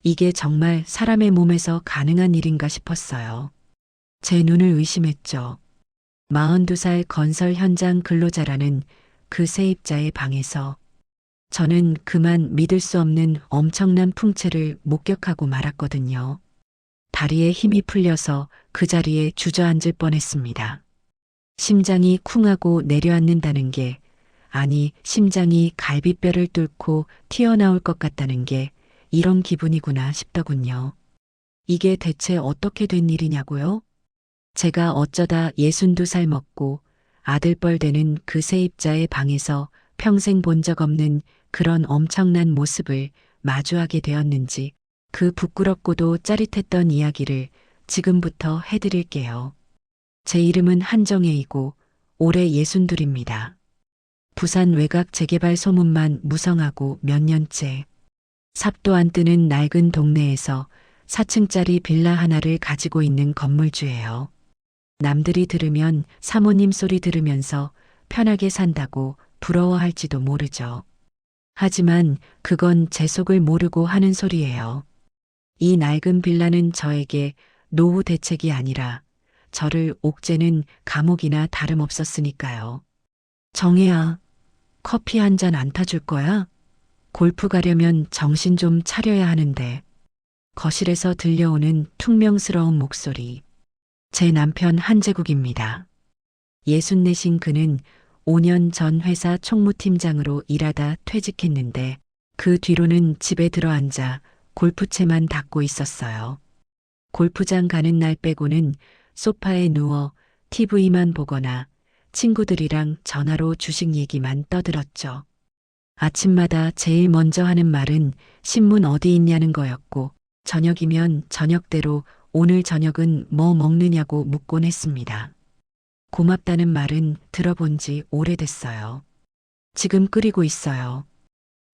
이게 정말 사람의 몸에서 가능한 일인가 싶었어요. 제 눈을 의심했죠. 42살 건설 현장 근로자라는 그 세입자의 방에서 저는 그만 믿을 수 없는 엄청난 풍채를 목격하고 말았거든요. 다리에 힘이 풀려서 그 자리에 주저앉을 뻔했습니다. 심장이 쿵하고 내려앉는다는 게, 아니, 심장이 갈비뼈를 뚫고 튀어나올 것 같다는 게 이런 기분이구나 싶더군요. 이게 대체 어떻게 된 일이냐고요? 제가 어쩌다 62살 먹고 아들뻘 되는 그 세입자의 방에서 평생 본 적 없는 그런 엄청난 모습을 마주하게 되었는지 그 부끄럽고도 짜릿했던 이야기를 지금부터 해드릴게요. 제 이름은 한정혜이고 올해 62입니다. 부산 외곽 재개발 소문만 무성하고 몇 년째 삽도 안 뜨는 낡은 동네에서 4층짜리 빌라 하나를 가지고 있는 건물주예요. 남들이 들으면 사모님 소리 들으면서 편하게 산다고 부러워할지도 모르죠. 하지만 그건 제 속을 모르고 하는 소리예요. 이 낡은 빌라는 저에게 노후 대책이 아니라 저를 옥죄는 감옥이나 다름없었으니까요. 정혜야, 커피 한 잔 안 타줄 거야? 골프 가려면 정신 좀 차려야 하는데. 거실에서 들려오는 퉁명스러운 목소리. 제 남편 한재국입니다. 64신 그는 5년 전 회사 총무팀장으로 일하다 퇴직했는데 그 뒤로는 집에 들어앉아 골프채만 닦고 있었어요. 골프장 가는 날 빼고는 소파에 누워 TV만 보거나 친구들이랑 전화로 주식 얘기만 떠들었죠. 아침마다 제일 먼저 하는 말은 신문 어디 있냐는 거였고 저녁이면 저녁대로 오늘 저녁은 뭐 먹느냐고 묻곤 했습니다. 고맙다는 말은 들어본 지 오래됐어요. 지금 끓이고 있어요.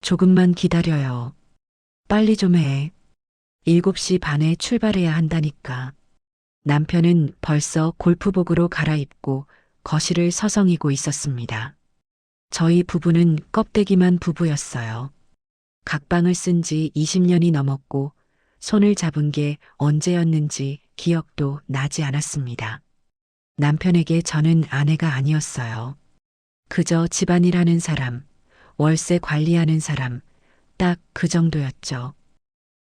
조금만 기다려요. 빨리 좀 해. 7시 반에 출발해야 한다니까. 남편은 벌써 골프복으로 갈아입고 거실을 서성이고 있었습니다. 저희 부부는 껍데기만 부부였어요. 각방을 쓴 지 20년이 넘었고 손을 잡은 게 언제였는지 기억도 나지 않았습니다. 남편에게 저는 아내가 아니었어요. 그저 집안일 하는 사람, 월세 관리하는 사람, 딱 그 정도였죠.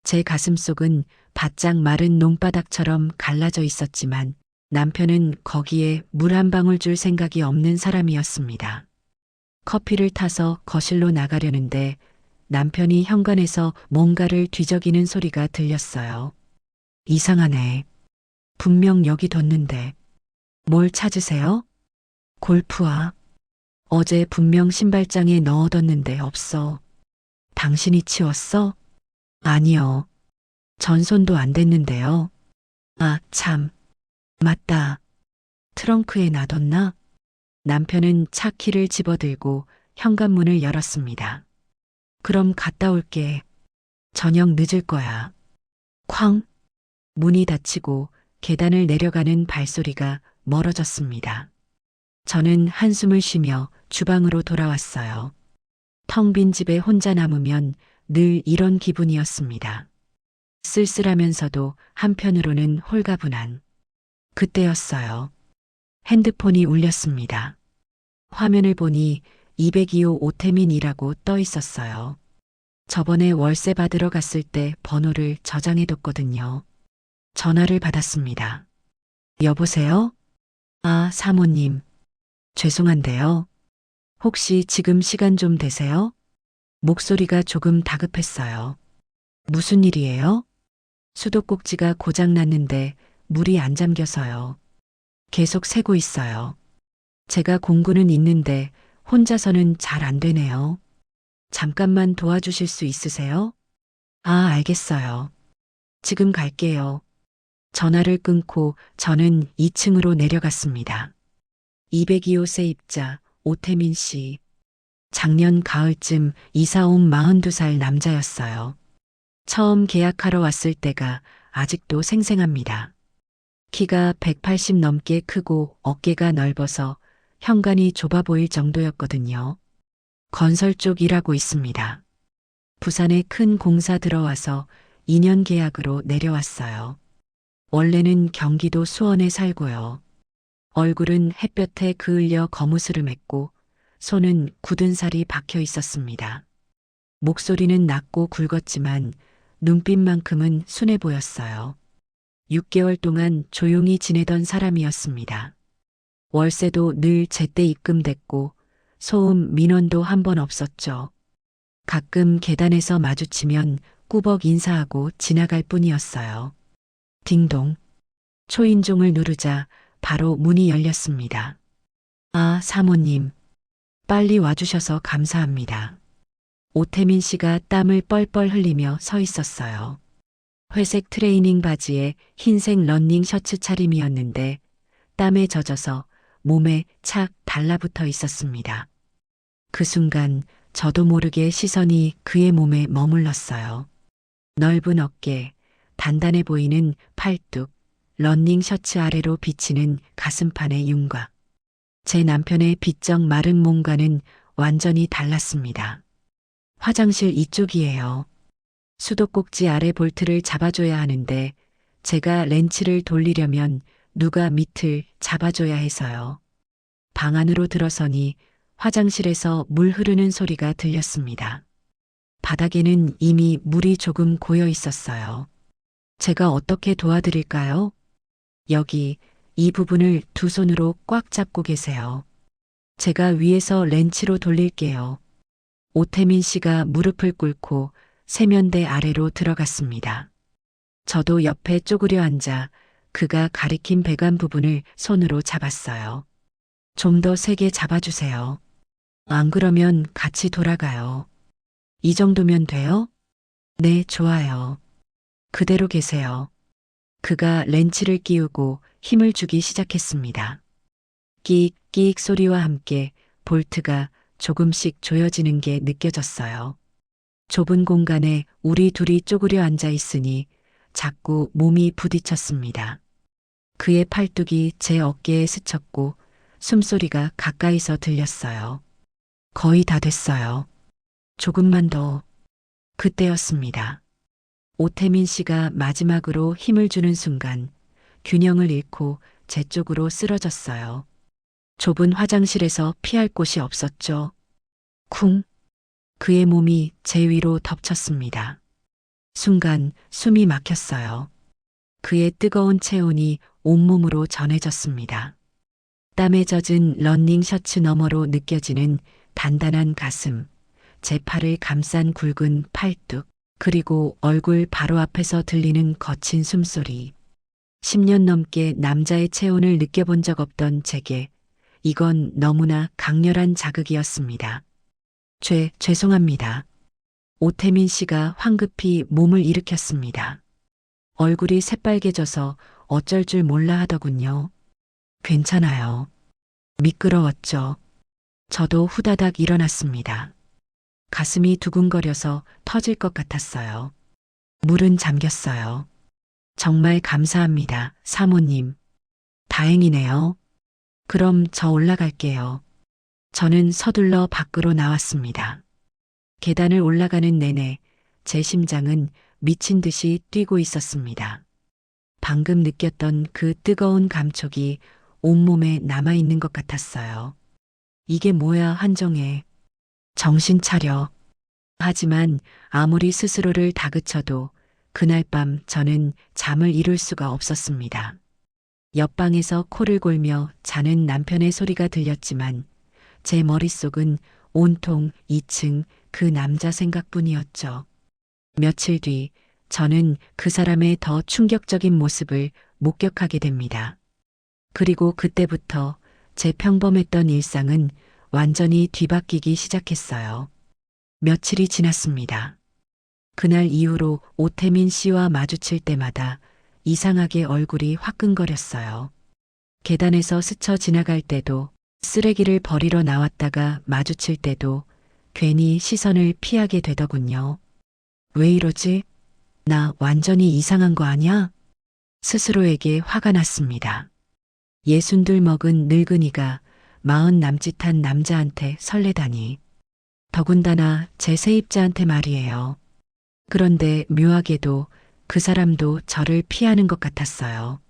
제 가슴속은 바짝 마른 논바닥처럼 갈라져 있었지만 남편은 거기에 물 한 방울 줄 생각이 없는 사람이었습니다. 커피를 타서 거실로 나가려는데 남편이 현관에서 뭔가를 뒤적이는 소리가 들렸어요. 이상하네. 분명 여기 뒀는데. 뭘 찾으세요? 골프화. 어제 분명 신발장에 넣어뒀는데 없어. 당신이 치웠어? 아니요. 전손도 안 됐는데요. 아, 참. 맞다. 트렁크에 놔뒀나? 남편은 차 키를 집어들고 현관문을 열었습니다. 그럼 갔다 올게. 저녁 늦을 거야. 쾅! 문이 닫히고 계단을 내려가는 발소리가 멀어졌습니다. 저는 한숨을 쉬며 주방으로 돌아왔어요. 텅 빈 집에 혼자 남으면 늘 이런 기분이었습니다. 쓸쓸하면서도 한편으로는 홀가분한. 그때였어요. 핸드폰이 울렸습니다. 화면을 보니 202호 오태민이라고 떠 있었어요. 저번에 월세 받으러 갔을 때 번호를 저장해뒀거든요. 전화를 받았습니다. 여보세요? 아, 사모님. 죄송한데요. 혹시 지금 시간 좀 되세요? 목소리가 조금 다급했어요. 무슨 일이에요? 수도꼭지가 고장났는데 물이 안 잠겨서요. 계속 새고 있어요. 제가 공구는 있는데 혼자서는 잘 안 되네요. 잠깐만 도와주실 수 있으세요? 아, 알겠어요. 지금 갈게요. 전화를 끊고 저는 2층으로 내려갔습니다. 202호 세입자 오태민 씨. 작년 가을쯤 이사 온 42살 남자였어요. 처음 계약하러 왔을 때가 아직도 생생합니다. 키가 180 넘게 크고 어깨가 넓어서 현관이 좁아 보일 정도였거든요. 건설 쪽 일하고 있습니다. 부산에 큰 공사 들어와서 2년 계약으로 내려왔어요. 원래는 경기도 수원에 살고요. 얼굴은 햇볕에 그을려 거무스름했고 손은 굳은 살이 박혀 있었습니다. 목소리는 낮고 굵었지만 눈빛만큼은 순해 보였어요. 6개월 동안 조용히 지내던 사람이었습니다. 월세도 늘 제때 입금됐고 소음 민원도 한 번 없었죠. 가끔 계단에서 마주치면 꾸벅 인사하고 지나갈 뿐이었어요. 딩동. 초인종을 누르자 바로 문이 열렸습니다. 아, 사모님. 빨리 와주셔서 감사합니다. 오태민 씨가 땀을 뻘뻘 흘리며 서 있었어요. 회색 트레이닝 바지에 흰색 러닝 셔츠 차림이었는데 땀에 젖어서 몸에 착 달라붙어 있었습니다. 그 순간 저도 모르게 시선이 그의 몸에 머물렀어요. 넓은 어깨, 단단해 보이는 팔뚝, 러닝 셔츠 아래로 비치는 가슴판의 윤곽. 제 남편의 비쩍 마른 몸과는 완전히 달랐습니다. 화장실 이쪽이에요. 수도꼭지 아래 볼트를 잡아줘야 하는데 제가 렌치를 돌리려면 누가 밑을 잡아줘야 해서요. 방 안으로 들어서니 화장실에서 물 흐르는 소리가 들렸습니다. 바닥에는 이미 물이 조금 고여 있었어요. 제가 어떻게 도와드릴까요? 여기 이 부분을 두 손으로 꽉 잡고 계세요. 제가 위에서 렌치로 돌릴게요. 오태민 씨가 무릎을 꿇고 세면대 아래로 들어갔습니다. 저도 옆에 쪼그려 앉아 그가 가리킨 배관 부분을 손으로 잡았어요. 좀 더 세게 잡아주세요. 안 그러면 같이 돌아가요. 이 정도면 돼요? 네, 좋아요. 그대로 계세요. 그가 렌치를 끼우고 힘을 주기 시작했습니다. 끽끽 소리와 함께 볼트가 조금씩 조여지는 게 느껴졌어요. 좁은 공간에 우리 둘이 쪼그려 앉아 있으니 자꾸 몸이 부딪혔습니다. 그의 팔뚝이 제 어깨에 스쳤고 숨소리가 가까이서 들렸어요. 거의 다 됐어요. 조금만 더. 그때였습니다. 오태민 씨가 마지막으로 힘을 주는 순간 균형을 잃고 제 쪽으로 쓰러졌어요. 좁은 화장실에서 피할 곳이 없었죠. 쿵. 그의 몸이 제 위로 덮쳤습니다. 순간 숨이 막혔어요. 그의 뜨거운 체온이 온몸으로 전해졌습니다. 땀에 젖은 러닝 셔츠 너머로 느껴지는 단단한 가슴, 제 팔을 감싼 굵은 팔뚝, 그리고 얼굴 바로 앞에서 들리는 거친 숨소리. 10년 넘게 남자의 체온을 느껴본 적 없던 제게 이건 너무나 강렬한 자극이었습니다. 죄송합니다. 오태민 씨가 황급히 몸을 일으켰습니다. 얼굴이 새빨개져서 어쩔 줄 몰라 하더군요. 괜찮아요. 미끄러웠죠. 저도 후다닥 일어났습니다. 가슴이 두근거려서 터질 것 같았어요. 물은 잠겼어요. 정말 감사합니다, 사모님. 다행이네요. 그럼 저 올라갈게요. 저는 서둘러 밖으로 나왔습니다. 계단을 올라가는 내내 제 심장은 미친 듯이 뛰고 있었습니다. 방금 느꼈던 그 뜨거운 감촉이 온몸에 남아있는 것 같았어요. 이게 뭐야, 한정혜. 정신 차려. 하지만 아무리 스스로를 다그쳐도 그날 밤 저는 잠을 이룰 수가 없었습니다. 옆방에서 코를 골며 자는 남편의 소리가 들렸지만 제 머릿속은 온통 2층 그 남자 생각뿐이었죠. 며칠 뒤 저는 그 사람의 더 충격적인 모습을 목격하게 됩니다. 그리고 그때부터 제 평범했던 일상은 완전히 뒤바뀌기 시작했어요. 며칠이 지났습니다. 그날 이후로 오태민 씨와 마주칠 때마다 이상하게 얼굴이 화끈거렸어요. 계단에서 스쳐 지나갈 때도, 쓰레기를 버리러 나왔다가 마주칠 때도 괜히 시선을 피하게 되더군요. 왜 이러지? 나 완전히 이상한 거 아니야? 스스로에게 화가 났습니다. 62 먹은 늙은이가 40 남짓한 남자한테 설레다니. 더군다나 제 세입자한테 말이에요. 그런데 묘하게도 그 사람도 저를 피하는 것 같았어요.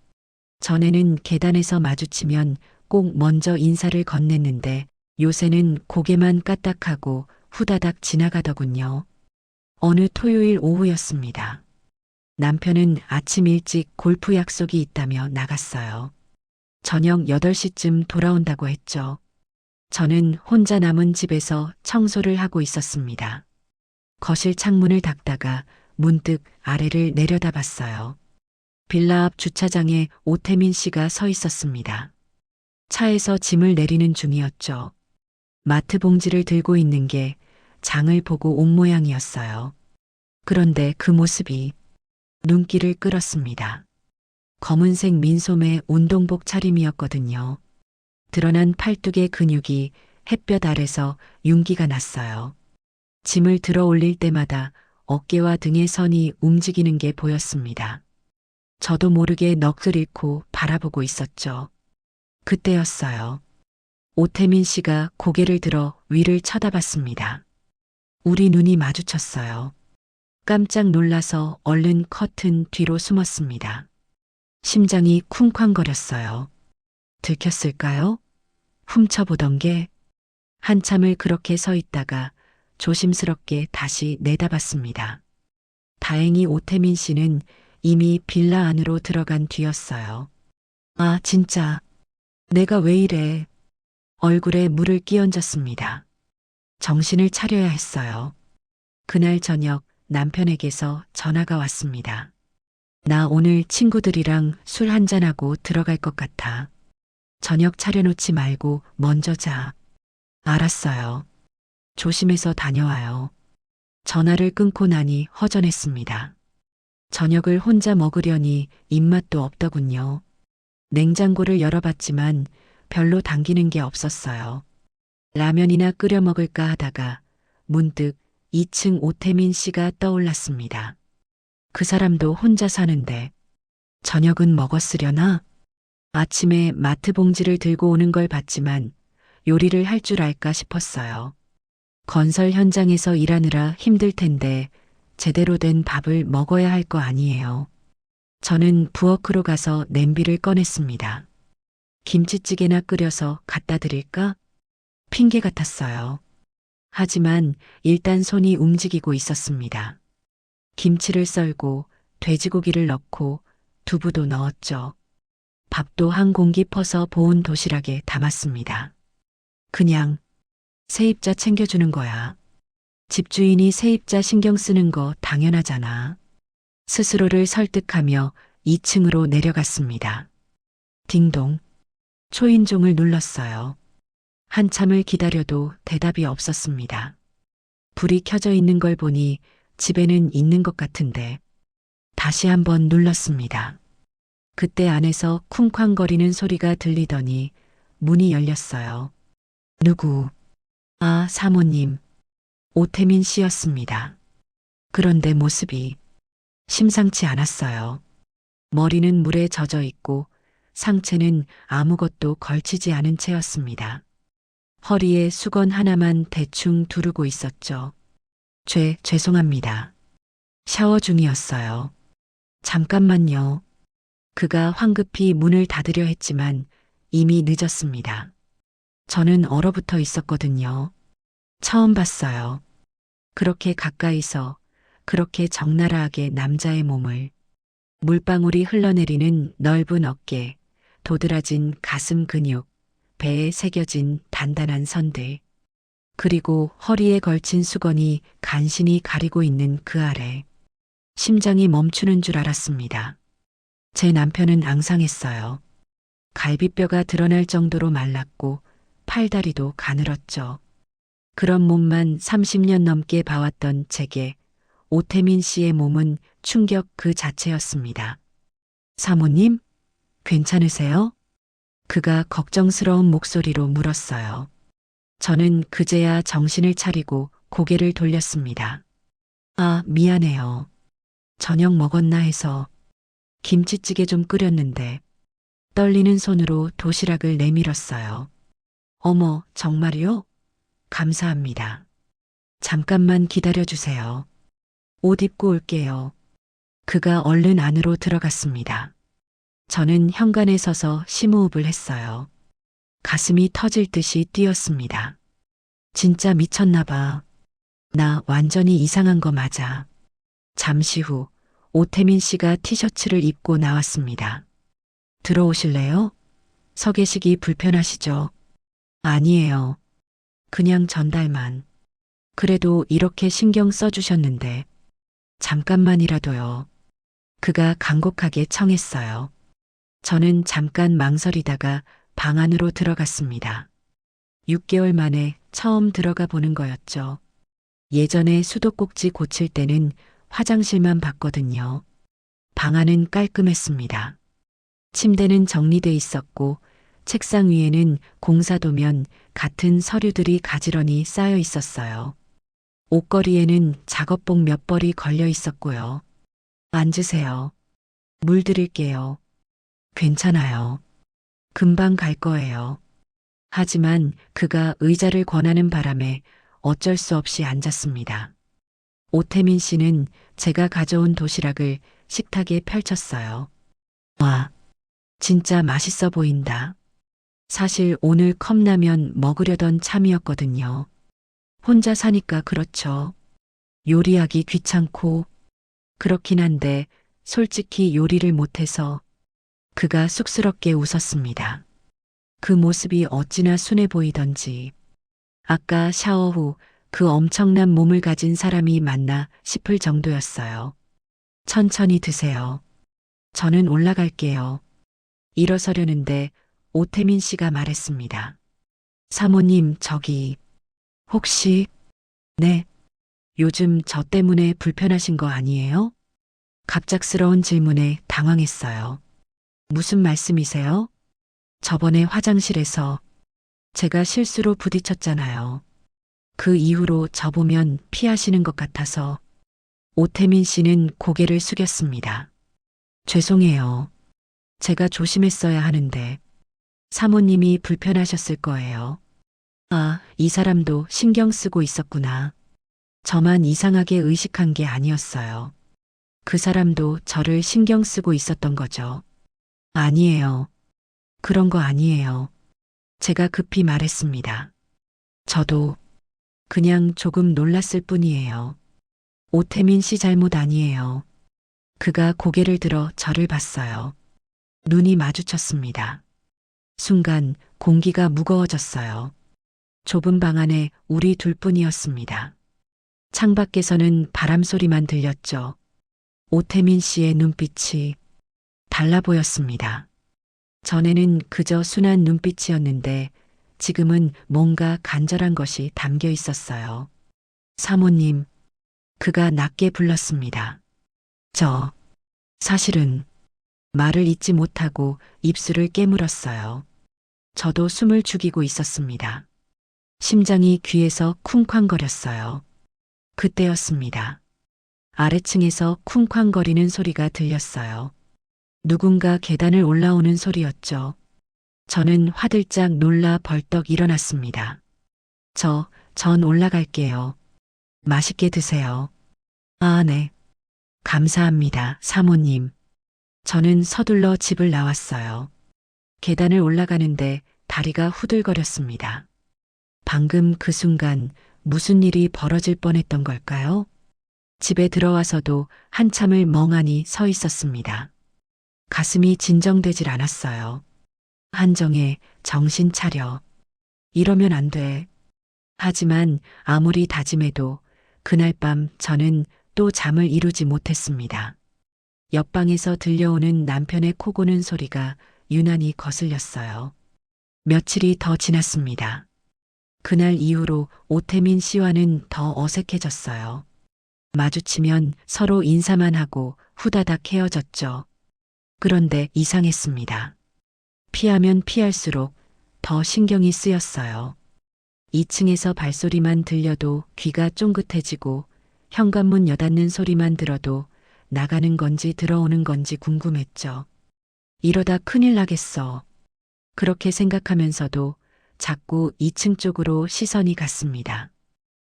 전에는 계단에서 마주치면 꼭 먼저 인사를 건넸는데 요새는 고개만 까딱하고 후다닥 지나가더군요. 어느 토요일 오후였습니다. 남편은 아침 일찍 골프 약속이 있다며 나갔어요. 저녁 8시쯤 돌아온다고 했죠. 저는 혼자 남은 집에서 청소를 하고 있었습니다. 거실 창문을 닫다가 문득 아래를 내려다봤어요. 빌라 앞 주차장에 오태민 씨가 서 있었습니다. 차에서 짐을 내리는 중이었죠. 마트 봉지를 들고 있는 게 장을 보고 온 모양이었어요. 그런데 그 모습이 눈길을 끌었습니다. 검은색 민소매 운동복 차림이었거든요. 드러난 팔뚝의 근육이 햇볕 아래서 윤기가 났어요. 짐을 들어 올릴 때마다 어깨와 등의 선이 움직이는 게 보였습니다. 저도 모르게 넋을 잃고 바라보고 있었죠. 그때였어요. 오태민 씨가 고개를 들어 위를 쳐다봤습니다. 우리 눈이 마주쳤어요. 깜짝 놀라서 얼른 커튼 뒤로 숨었습니다. 심장이 쿵쾅거렸어요. 들켰을까요? 훔쳐보던 게 한참을 그렇게 서 있다가 조심스럽게 다시 내다봤습니다. 다행히 오태민 씨는 이미 빌라 안으로 들어간 뒤였어요. 아, 진짜. 내가 왜 이래. 얼굴에 물을 끼얹었습니다. 정신을 차려야 했어요. 그날 저녁 남편에게서 전화가 왔습니다. 나 오늘 친구들이랑 술 한잔하고 들어갈 것 같아. 저녁 차려놓지 말고 먼저 자. 알았어요. 조심해서 다녀와요. 전화를 끊고 나니 허전했습니다. 저녁을 혼자 먹으려니 입맛도 없더군요. 냉장고를 열어봤지만 별로 당기는 게 없었어요. 라면이나 끓여 먹을까 하다가 문득 2층 오태민 씨가 떠올랐습니다. 그 사람도 혼자 사는데 저녁은 먹었으려나? 아침에 마트 봉지를 들고 오는 걸 봤지만 요리를 할 줄 알까 싶었어요. 건설 현장에서 일하느라 힘들 텐데 제대로 된 밥을 먹어야 할 거 아니에요. 저는 부엌으로 가서 냄비를 꺼냈습니다. 김치찌개나 끓여서 갖다 드릴까? 핑계 같았어요. 하지만 일단 손이 움직이고 있었습니다. 김치를 썰고 돼지고기를 넣고 두부도 넣었죠. 밥도 한 공기 퍼서 보온 도시락에 담았습니다. 그냥 세입자 챙겨주는 거야. 집주인이 세입자 신경 쓰는 거 당연하잖아. 스스로를 설득하며 2층으로 내려갔습니다. 딩동. 초인종을 눌렀어요. 한참을 기다려도 대답이 없었습니다. 불이 켜져 있는 걸 보니 집에는 있는 것 같은데 다시 한번 눌렀습니다. 그때 안에서 쿵쾅거리는 소리가 들리더니 문이 열렸어요. 누구? 아, 사모님. 오태민 씨였습니다. 그런데 모습이 심상치 않았어요. 머리는 물에 젖어 있고 상체는 아무것도 걸치지 않은 채였습니다. 허리에 수건 하나만 대충 두르고 있었죠. 죄송합니다. 샤워 중이었어요. 잠깐만요. 그가 황급히 문을 닫으려 했지만 이미 늦었습니다. 저는 얼어붙어 있었거든요. 처음 봤어요. 그렇게 가까이서 그렇게 적나라하게 남자의 몸을 물방울이 흘러내리는 넓은 어깨, 도드라진 가슴 근육, 배에 새겨진 단단한 선들, 그리고 허리에 걸친 수건이 간신히 가리고 있는 그 아래 심장이 멈추는 줄 알았습니다. 제 남편은 앙상했어요. 갈비뼈가 드러날 정도로 말랐고 팔다리도 가늘었죠. 그런 몸만 30년 넘게 봐왔던 제게 오태민 씨의 몸은 충격 그 자체였습니다. 사모님, 괜찮으세요? 그가 걱정스러운 목소리로 물었어요. 저는 그제야 정신을 차리고 고개를 돌렸습니다. 아, 미안해요. 저녁 먹었나 해서 김치찌개 좀 끓였는데 떨리는 손으로 도시락을 내밀었어요. 어머, 정말요? 감사합니다. 잠깐만 기다려 주세요. 옷 입고 올게요. 그가 얼른 안으로 들어갔습니다. 저는 현관에 서서 심호흡을 했어요. 가슴이 터질 듯이 뛰었습니다. 진짜 미쳤나 봐. 나 완전히 이상한 거 맞아. 잠시 후 오태민 씨가 티셔츠를 입고 나왔습니다. 들어오실래요? 서 계시기 불편하시죠? 아니에요. 그냥 전달만. 그래도 이렇게 신경 써주셨는데 잠깐만이라도요. 그가 간곡하게 청했어요. 저는 잠깐 망설이다가 방 안으로 들어갔습니다. 6개월 만에 처음 들어가 보는 거였죠. 예전에 수도꼭지 고칠 때는 화장실만 봤거든요. 방 안은 깔끔했습니다. 침대는 정리돼 있었고 책상 위에는 공사도면 같은 서류들이 가지런히 쌓여 있었어요. 옷걸이에는 작업복 몇 벌이 걸려 있었고요. 앉으세요. 물 드릴게요. 괜찮아요. 금방 갈 거예요. 하지만 그가 의자를 권하는 바람에 어쩔 수 없이 앉았습니다. 오태민 씨는 제가 가져온 도시락을 식탁에 펼쳤어요. 와, 진짜 맛있어 보인다. 사실 오늘 컵라면 먹으려던 참이었거든요. 혼자 사니까 그렇죠. 요리하기 귀찮고 그렇긴 한데 솔직히 요리를 못해서 그가 쑥스럽게 웃었습니다. 그 모습이 어찌나 순해 보이던지 아까 샤워 후 그 엄청난 몸을 가진 사람이 맞나 싶을 정도였어요. 천천히 드세요. 저는 올라갈게요. 일어서려는데 오태민 씨가 말했습니다. 사모님, 저기 혹시 네, 요즘 저 때문에 불편하신 거 아니에요? 갑작스러운 질문에 당황했어요. 무슨 말씀이세요? 저번에 화장실에서 제가 실수로 부딪혔잖아요. 그 이후로 저보면 피하시는 것 같아서 오태민 씨는 고개를 숙였습니다. 죄송해요. 제가 조심했어야 하는데 사모님이 불편하셨을 거예요. 아, 이 사람도 신경 쓰고 있었구나. 저만 이상하게 의식한 게 아니었어요. 그 사람도 저를 신경 쓰고 있었던 거죠. 아니에요. 그런 거 아니에요. 제가 급히 말했습니다. 저도 그냥 조금 놀랐을 뿐이에요. 오태민 씨 잘못 아니에요. 그가 고개를 들어 저를 봤어요. 눈이 마주쳤습니다. 순간 공기가 무거워졌어요. 좁은 방 안에 우리 둘뿐이었습니다. 창밖에서는 바람 소리만 들렸죠. 오태민 씨의 눈빛이 달라 보였습니다. 전에는 그저 순한 눈빛이었는데 지금은 뭔가 간절한 것이 담겨 있었어요. 사모님, 그가 낮게 불렀습니다. 사실은 말을 잇지 못하고 입술을 깨물었어요. 저도 숨을 죽이고 있었습니다. 심장이 귀에서 쿵쾅거렸어요. 그때였습니다. 아래층에서 쿵쾅거리는 소리가 들렸어요. 누군가 계단을 올라오는 소리였죠. 저는 화들짝 놀라 벌떡 일어났습니다. 전 올라갈게요. 맛있게 드세요. 아, 네. 감사합니다, 사모님. 저는 서둘러 집을 나왔어요. 계단을 올라가는데 다리가 후들거렸습니다. 방금 그 순간 무슨 일이 벌어질 뻔했던 걸까요? 집에 들어와서도 한참을 멍하니 서 있었습니다. 가슴이 진정되질 않았어요. 한정혜, 정신 차려. 이러면 안 돼. 하지만 아무리 다짐해도 그날 밤 저는 또 잠을 이루지 못했습니다. 옆방에서 들려오는 남편의 코 고는 소리가 유난히 거슬렸어요. 며칠이 더 지났습니다. 그날 이후로 오태민 씨와는 더 어색해졌어요. 마주치면 서로 인사만 하고 후다닥 헤어졌죠. 그런데 이상했습니다. 피하면 피할수록 더 신경이 쓰였어요. 2층에서 발소리만 들려도 귀가 쫑긋해지고 현관문 여닫는 소리만 들어도 나가는 건지 들어오는 건지 궁금했죠. 이러다 큰일 나겠어. 그렇게 생각하면서도 자꾸 2층 쪽으로 시선이 갔습니다.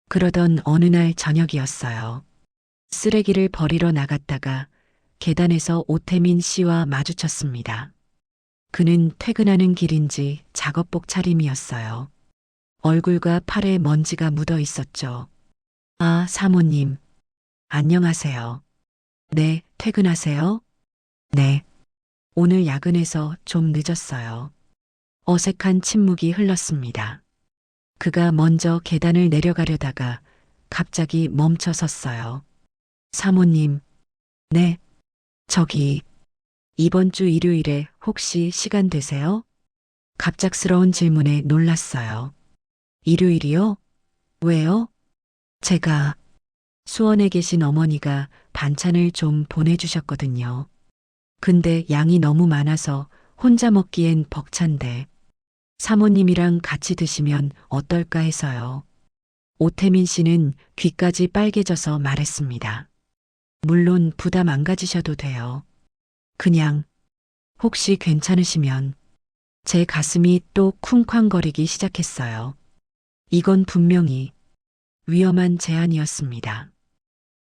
그러던 어느 날 저녁이었어요. 쓰레기를 버리러 나갔다가 계단에서 오태민 씨와 마주쳤습니다. 그는 퇴근하는 길인지 작업복 차림이었어요. 얼굴과 팔에 먼지가 묻어 있었죠. 아, 사모님. 안녕하세요. 네, 퇴근하세요? 네. 오늘 야근해서 좀 늦었어요. 어색한 침묵이 흘렀습니다. 그가 먼저 계단을 내려가려다가 갑자기 멈춰 섰어요. 사모님. 네. 저기, 이번 주 일요일에 혹시 시간 되세요? 갑작스러운 질문에 놀랐어요. 일요일이요? 왜요? 제가 수원에 계신 어머니가 반찬을 좀 보내주셨거든요. 근데 양이 너무 많아서 혼자 먹기엔 벅찬데 사모님이랑 같이 드시면 어떨까 해서요. 오태민 씨는 귀까지 빨개져서 말했습니다. 물론 부담 안 가지셔도 돼요. 그냥 혹시 괜찮으시면 제 가슴이 또 쿵쾅거리기 시작했어요. 이건 분명히 위험한 제안이었습니다.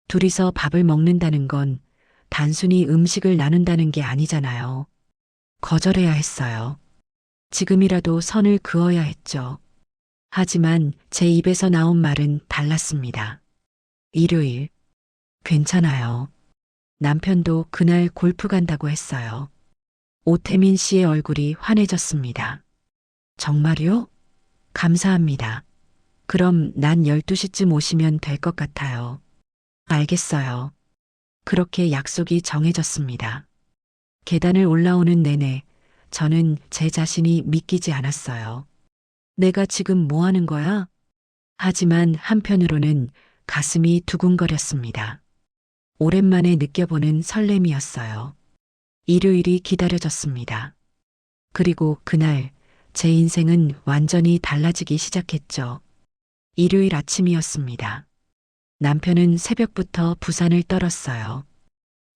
둘이서 밥을 먹는다는 건 단순히 음식을 나눈다는 게 아니잖아요. 거절해야 했어요. 지금이라도 선을 그어야 했죠. 하지만 제 입에서 나온 말은 달랐습니다. 일요일. 괜찮아요. 남편도 그날 골프 간다고 했어요. 오태민 씨의 얼굴이 환해졌습니다. 정말요? 감사합니다. 그럼 난 12시쯤 오시면 될 것 같아요. 알겠어요. 그렇게 약속이 정해졌습니다. 계단을 올라오는 내내 저는 제 자신이 믿기지 않았어요. 내가 지금 뭐 하는 거야? 하지만 한편으로는 가슴이 두근거렸습니다. 오랜만에 느껴보는 설렘이었어요. 일요일이 기다려졌습니다. 그리고 그날 제 인생은 완전히 달라지기 시작했죠. 일요일 아침이었습니다. 남편은 새벽부터 부산을 떨었어요.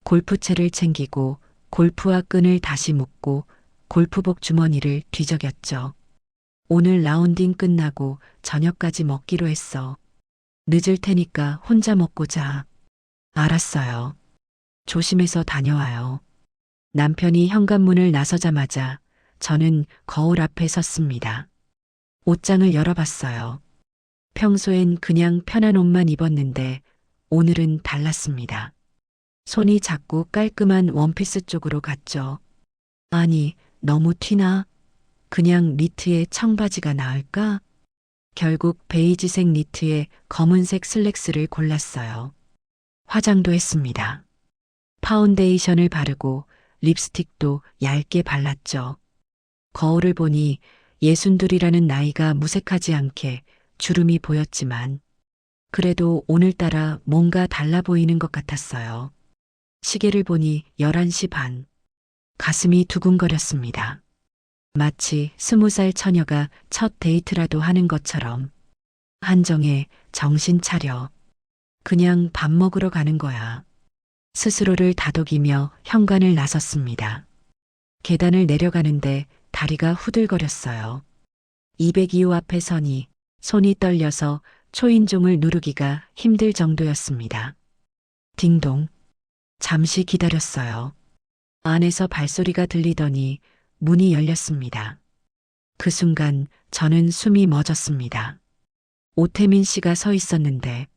골프채를 챙기고 골프화 끈을 다시 묶고 골프복 주머니를 뒤적였죠. 오늘 라운딩 끝나고 저녁까지 먹기로 했어. 늦을 테니까 혼자 먹고 자. 알았어요. 조심해서 다녀와요. 남편이 현관문을 나서자마자 저는 거울 앞에 섰습니다. 옷장을 열어봤어요. 평소엔 그냥 편한 옷만 입었는데 오늘은 달랐습니다. 손이 자꾸 깔끔한 원피스 쪽으로 갔죠. 아니, 너무 튀나? 그냥 니트에 청바지가 나을까? 결국 베이지색 니트에 검은색 슬랙스를 골랐어요. 화장도 했습니다. 파운데이션을 바르고 립스틱도 얇게 발랐죠. 거울을 보니 62이라는 나이가 무색하지 않게 주름이 보였지만 그래도 오늘따라 뭔가 달라 보이는 것 같았어요. 시계를 보니 11시 반. 가슴이 두근거렸습니다. 마치 20살 처녀가 첫 데이트라도 하는 것처럼. 한정혜, 정신 차려. 그냥 밥 먹으러 가는 거야. 스스로를 다독이며 현관을 나섰습니다. 계단을 내려가는데 다리가 후들거렸어요. 202호 앞에 서니 손이 떨려서 초인종을 누르기가 힘들 정도였습니다. 딩동. 잠시 기다렸어요. 안에서 발소리가 들리더니 문이 열렸습니다. 그 순간 저는 숨이 멎었습니다. 오태민 씨가 서 있었는데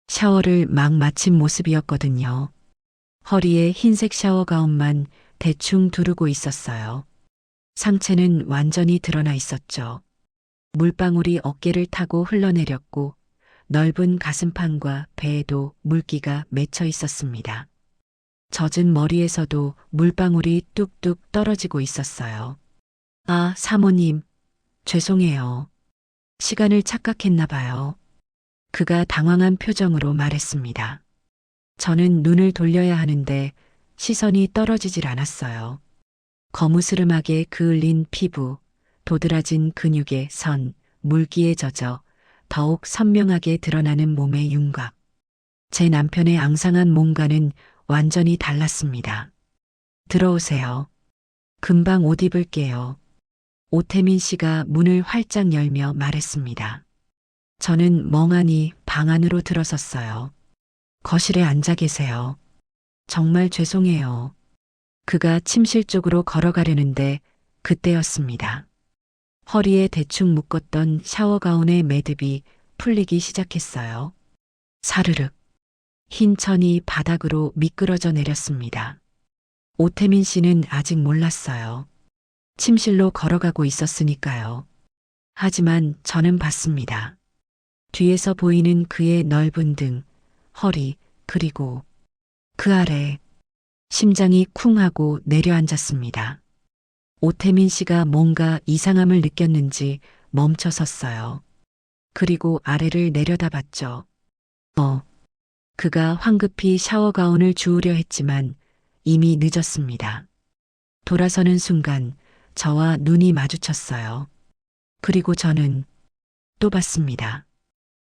샤워를 막 마친 모습이었거든요. 허리에 흰색 샤워 가운만 대충 두르고 있었어요. 상체는 완전히 드러나 있었죠. 물방울이 어깨를 타고 흘러내렸고 넓은 가슴판과 배에도 물기가 맺혀 있었습니다. 젖은 머리에서도 물방울이 뚝뚝 떨어지고 있었어요. 아, 사모님, 죄송해요. 시간을 착각했나 봐요. 그가 당황한 표정으로 말했습니다. 저는 눈을 돌려야 하는데 시선이 떨어지질 않았어요. 거무스름하게 그을린 피부, 도드라진 근육의 선, 물기에 젖어 더욱 선명하게 드러나는 몸의 윤곽. 제 남편의 앙상한 몸과는 완전히 달랐습니다. 들어오세요. 금방 옷 입을게요. 오태민 씨가 문을 활짝 열며 말했습니다. 저는 멍하니 방 안으로 들어섰어요. 거실에 앉아 계세요. 정말 죄송해요. 그가 침실 쪽으로 걸어가려는데 그때였습니다. 허리에 대충 묶었던 샤워 가운의 매듭이 풀리기 시작했어요. 사르륵. 흰 천이 바닥으로 미끄러져 내렸습니다. 오태민 씨는 아직 몰랐어요. 침실로 걸어가고 있었으니까요. 하지만 저는 봤습니다. 뒤에서 보이는 그의 넓은 등, 허리, 그리고 그 아래 심장이 쿵 하고 내려앉았습니다. 오태민 씨가 뭔가 이상함을 느꼈는지 멈춰 섰어요. 그리고 아래를 내려다봤죠. 그가 황급히 샤워 가운을 주우려 했지만 이미 늦었습니다. 돌아서는 순간 저와 눈이 마주쳤어요. 그리고 저는 또 봤습니다.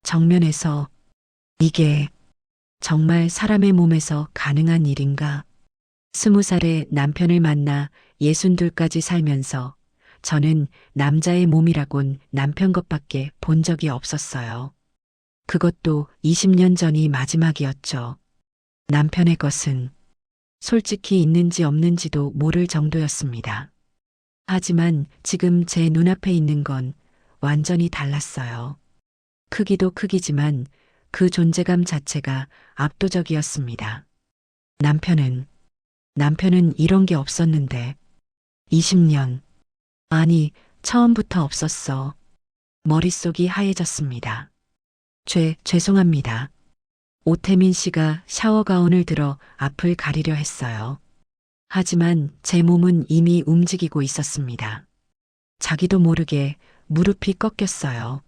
정면에서 이게 정말 사람의 몸에서 가능한 일인가? 20살에 남편을 만나 62까지 살면서 저는 남자의 몸이라곤 남편 것밖에 본 적이 없었어요. 그것도 20년 전이 마지막이었죠. 남편의 것은 솔직히 있는지 없는지도 모를 정도였습니다. 하지만 지금 제 눈앞에 있는 건 완전히 달랐어요. 크기도 크기지만 그 존재감 자체가 압도적이었습니다. 남편은 이런 게 없었는데 20년, 아니, 처음부터 없었어. 머릿속이 하얘졌습니다. 죄송합니다. 오태민 씨가 샤워 가운을 들어 앞을 가리려 했어요. 하지만 제 몸은 이미 움직이고 있었습니다. 자기도 모르게 무릎이 꺾였어요.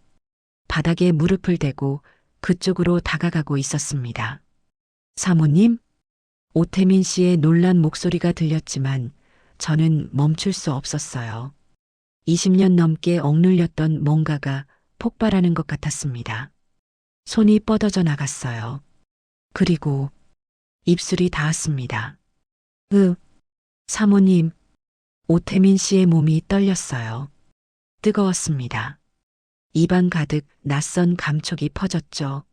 바닥에 무릎을 대고 그쪽으로 다가가고 있었습니다. 사모님? 오태민 씨의 놀란 목소리가 들렸지만 저는 멈출 수 없었어요. 20년 넘게 억눌렸던 뭔가가 폭발하는 것 같았습니다. 손이 뻗어져 나갔어요. 그리고 입술이 닿았습니다. 사모님, 오태민 씨의 몸이 떨렸어요. 뜨거웠습니다. 입안 가득 낯선 감촉이 퍼졌죠.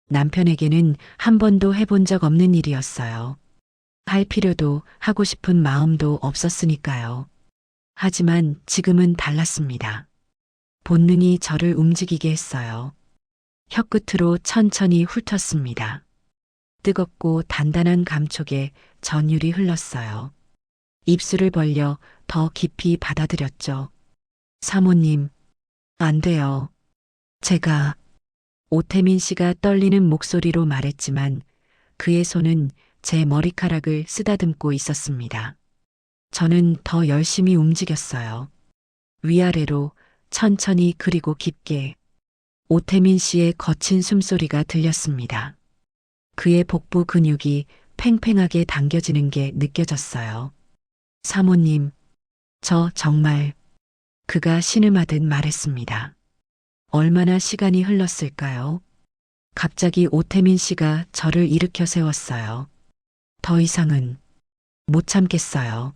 남편에게는 한 번도 해본 적 없는 일이었어요. 할 필요도 하고 싶은 마음도 없었으니까요. 하지만 지금은 달랐습니다. 본능이 저를 움직이게 했어요. 혀끝으로 천천히 훑었습니다. 뜨겁고 단단한 감촉에 전율이 흘렀어요. 입술을 벌려 더 깊이 받아들였죠. 사모님, 안 돼요. 제가 오태민 씨가 떨리는 목소리로 말했지만 그의 손은 제 머리카락을 쓰다듬고 있었습니다. 저는 더 열심히 움직였어요. 위아래로 천천히 그리고 깊게 오태민 씨의 거친 숨소리가 들렸습니다. 그의 복부 근육이 팽팽하게 당겨지는 게 느껴졌어요. 사모님, 저 정말 그가 신음하듯 말했습니다. 얼마나 시간이 흘렀을까요? 갑자기 오태민 씨가 저를 일으켜 세웠어요. 더 이상은 못 참겠어요.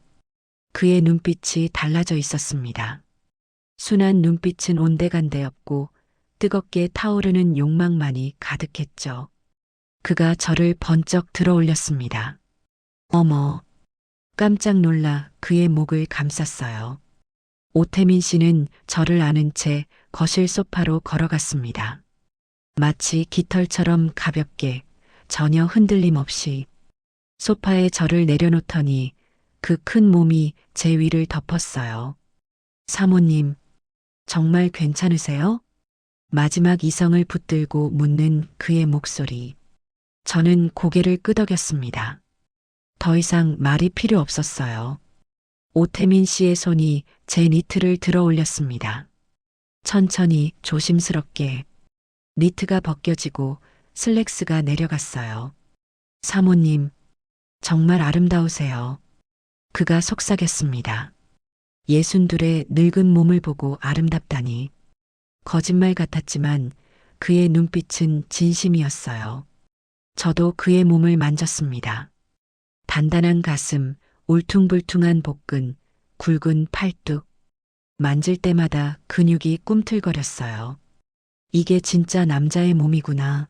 그의 눈빛이 달라져 있었습니다. 순한 눈빛은 온데간데없고 뜨겁게 타오르는 욕망만이 가득했죠. 그가 저를 번쩍 들어 올렸습니다. 어머, 깜짝 놀라 그의 목을 감쌌어요. 오태민 씨는 저를 안은 채 거실 소파로 걸어갔습니다. 마치 깃털처럼 가볍게 전혀 흔들림 없이 소파에 저를 내려놓더니 그 큰 몸이 제 위를 덮었어요. 사모님, 정말 괜찮으세요? 마지막 이성을 붙들고 묻는 그의 목소리. 저는 고개를 끄덕였습니다. 더 이상 말이 필요 없었어요. 오태민 씨의 손이 제 니트를 들어 올렸습니다. 천천히 조심스럽게 니트가 벗겨지고 슬랙스가 내려갔어요. 사모님, 정말 아름다우세요. 그가 속삭였습니다. 62의 늙은 몸을 보고 아름답다니. 거짓말 같았지만 그의 눈빛은 진심이었어요. 저도 그의 몸을 만졌습니다. 단단한 가슴, 울퉁불퉁한 복근, 굵은 팔뚝. 만질 때마다 근육이 꿈틀거렸어요. 이게 진짜 남자의 몸이구나.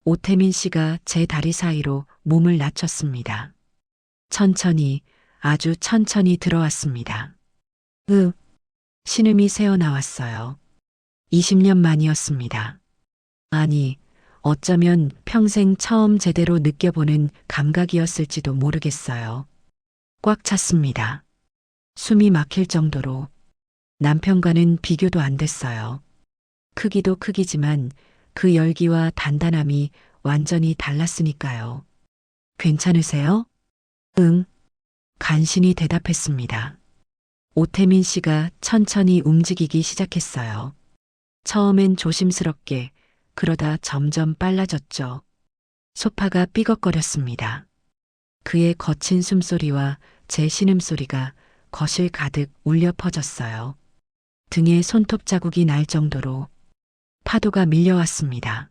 오태민 씨가 제 다리 사이로 몸을 낮췄습니다. 천천히, 아주 천천히 들어왔습니다. 신음이 새어 나왔어요. 20년 만이었습니다. 아니, 어쩌면 평생 처음 제대로 느껴보는 감각이었을지도 모르겠어요. 꽉 찼습니다. 숨이 막힐 정도로. 남편과는 비교도 안 됐어요. 크기도 크기지만 그 열기와 단단함이 완전히 달랐으니까요. 괜찮으세요? 응, 간신히 대답했습니다. 오태민 씨가 천천히 움직이기 시작했어요. 처음엔 조심스럽게, 그러다 점점 빨라졌죠. 소파가 삐걱거렸습니다. 그의 거친 숨소리와 제 신음소리가 거실 가득 울려 퍼졌어요. 등에 손톱 자국이 날 정도로 파도가 밀려왔습니다.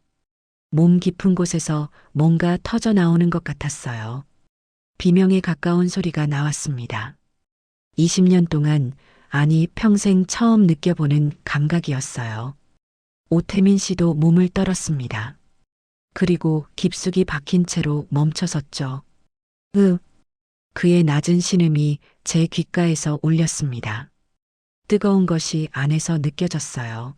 몸 깊은 곳에서 뭔가 터져 나오는 것 같았어요. 비명에 가까운 소리가 나왔습니다. 20년 동안, 아니 평생 처음 느껴보는 감각이었어요. 오태민 씨도 몸을 떨었습니다. 그리고 깊숙이 박힌 채로 멈춰섰죠. 그의 낮은 신음이 제 귓가에서 울렸습니다. 뜨거운 것이 안에서 느껴졌어요.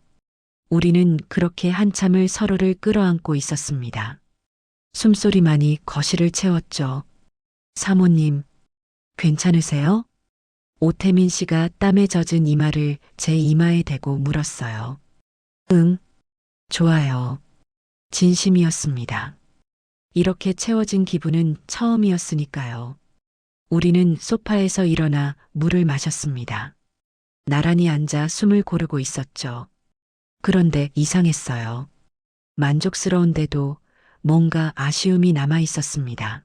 우리는 그렇게 한참을 서로를 끌어안고 있었습니다. 숨소리만이 거실을 채웠죠. 사모님, 괜찮으세요? 오태민 씨가 땀에 젖은 이마를 제 이마에 대고 물었어요. 응, 좋아요. 진심이었습니다. 이렇게 채워진 기분은 처음이었으니까요. 우리는 소파에서 일어나 물을 마셨습니다. 나란히 앉아 숨을 고르고 있었죠. 그런데 이상했어요. 만족스러운데도 뭔가 아쉬움이 남아 있었습니다.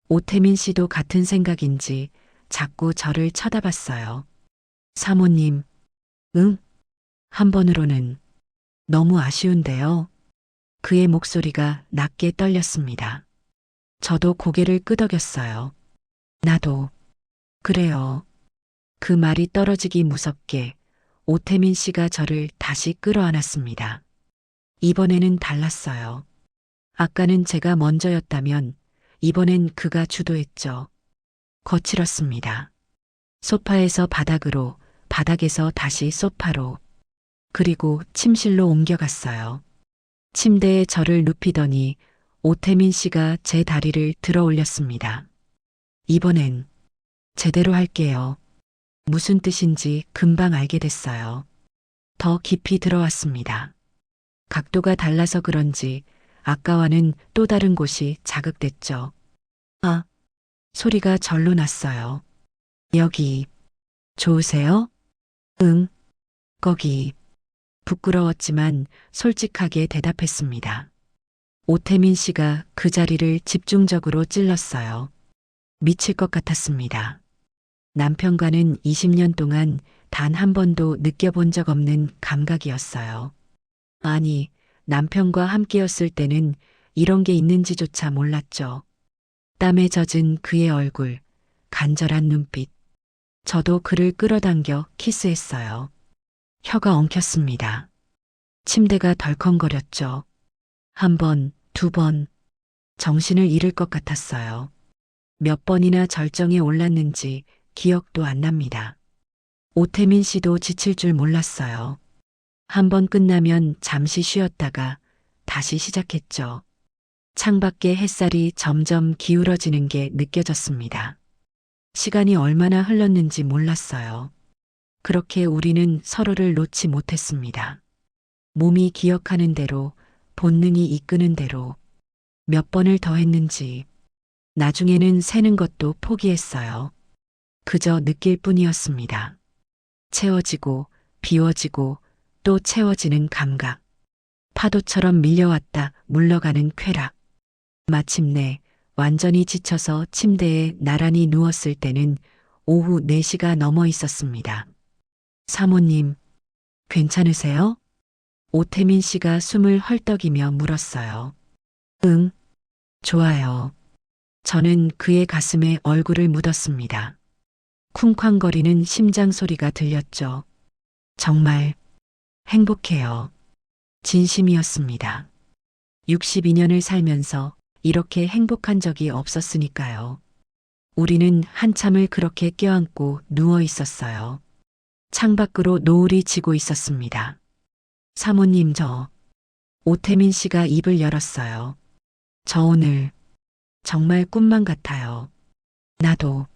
오태민 씨도 같은 생각인지 자꾸 저를 쳐다봤어요. 사모님, 응? 한 번으로는 너무 아쉬운데요. 그의 목소리가 낮게 떨렸습니다. 저도 고개를 끄덕였어요. 나도. 그래요. 그 말이 떨어지기 무섭게 오태민 씨가 저를 다시 끌어안았습니다. 이번에는 달랐어요. 아까는 제가 먼저였다면 이번엔 그가 주도했죠. 거칠었습니다. 소파에서 바닥으로, 바닥에서 다시 소파로, 그리고 침실로 옮겨갔어요. 침대에 저를 눕히더니 오태민 씨가 제 다리를 들어 올렸습니다. 이번엔 제대로 할게요. 무슨 뜻인지 금방 알게 됐어요. 더 깊이 들어왔습니다. 각도가 달라서 그런지 아까와는 또 다른 곳이 자극됐죠. 아, 소리가 절로 났어요. 여기, 좋으세요? 응, 거기. 부끄러웠지만 솔직하게 대답했습니다. 오태민 씨가 그 자리를 집중적으로 찔렀어요. 미칠 것 같았습니다. 남편과는 20년 동안 단 한 번도 느껴본 적 없는 감각이었어요. 아니, 남편과 함께였을 때는 이런 게 있는지조차 몰랐죠. 땀에 젖은 그의 얼굴, 간절한 눈빛. 저도 그를 끌어당겨 키스했어요. 혀가 엉켰습니다. 침대가 덜컹거렸죠. 한 번, 두 번, 정신을 잃을 것 같았어요. 몇 번이나 절정에 올랐는지 기억도 안 납니다. 오태민 씨도 지칠 줄 몰랐어요. 한 번 끝나면 잠시 쉬었다가 다시 시작했죠. 창밖에 햇살이 점점 기울어지는 게 느껴졌습니다. 시간이 얼마나 흘렀는지 몰랐어요. 그렇게 우리는 서로를 놓지 못했습니다. 몸이 기억하는 대로, 본능이 이끄는 대로 몇 번을 더 했는지, 나중에는 세는 것도 포기했어요. 그저 느낄 뿐이었습니다. 채워지고, 비워지고, 또 채워지는 감각. 파도처럼 밀려왔다 물러가는 쾌락. 마침내 완전히 지쳐서 침대에 나란히 누웠을 때는 오후 4시가 넘어 있었습니다. 사모님, 괜찮으세요? 오태민 씨가 숨을 헐떡이며 물었어요. 응, 좋아요. 저는 그의 가슴에 얼굴을 묻었습니다. 쿵쾅거리는 심장 소리가 들렸죠. 정말 행복해요. 진심이었습니다. 62년을 살면서 이렇게 행복한 적이 없었으니까요. 우리는 한참을 그렇게 껴안고 누워 있었어요. 창밖으로 노을이 지고 있었습니다. 사모님 오태민 씨가 입을 열었어요. 저 오늘 정말 꿈만 같아요. 나도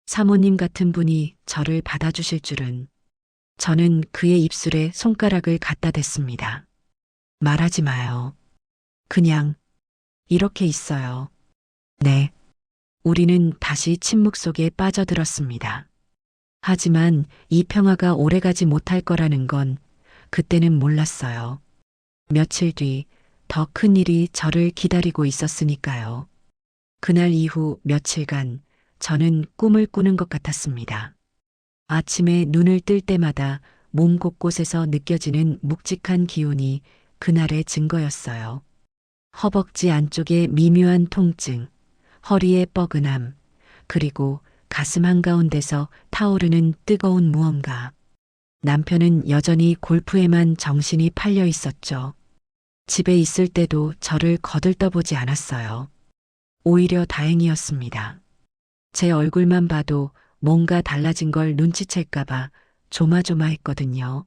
사모님 같은 분이 저를 받아주실 줄은. 저는 그의 입술에 손가락을 갖다 댔습니다. 말하지 마요. 그냥 이렇게 있어요. 네. 우리는 다시 침묵 속에 빠져들었습니다. 하지만 이 평화가 오래가지 못할 거라는 건 그때는 몰랐어요. 며칠 뒤 더 큰 일이 저를 기다리고 있었으니까요. 그날 이후 며칠간 저는 꿈을 꾸는 것 같았습니다. 아침에 눈을 뜰 때마다 몸 곳곳에서 느껴지는 묵직한 기운이 그날의 증거였어요. 허벅지 안쪽에 미묘한 통증, 허리의 뻐근함, 그리고 가슴 한가운데서 타오르는 뜨거운 무언가. 남편은 여전히 골프에만 정신이 팔려 있었죠. 집에 있을 때도 저를 거들떠보지 않았어요. 오히려 다행이었습니다. 제 얼굴만 봐도 뭔가 달라진 걸 눈치챌까봐 조마조마했거든요.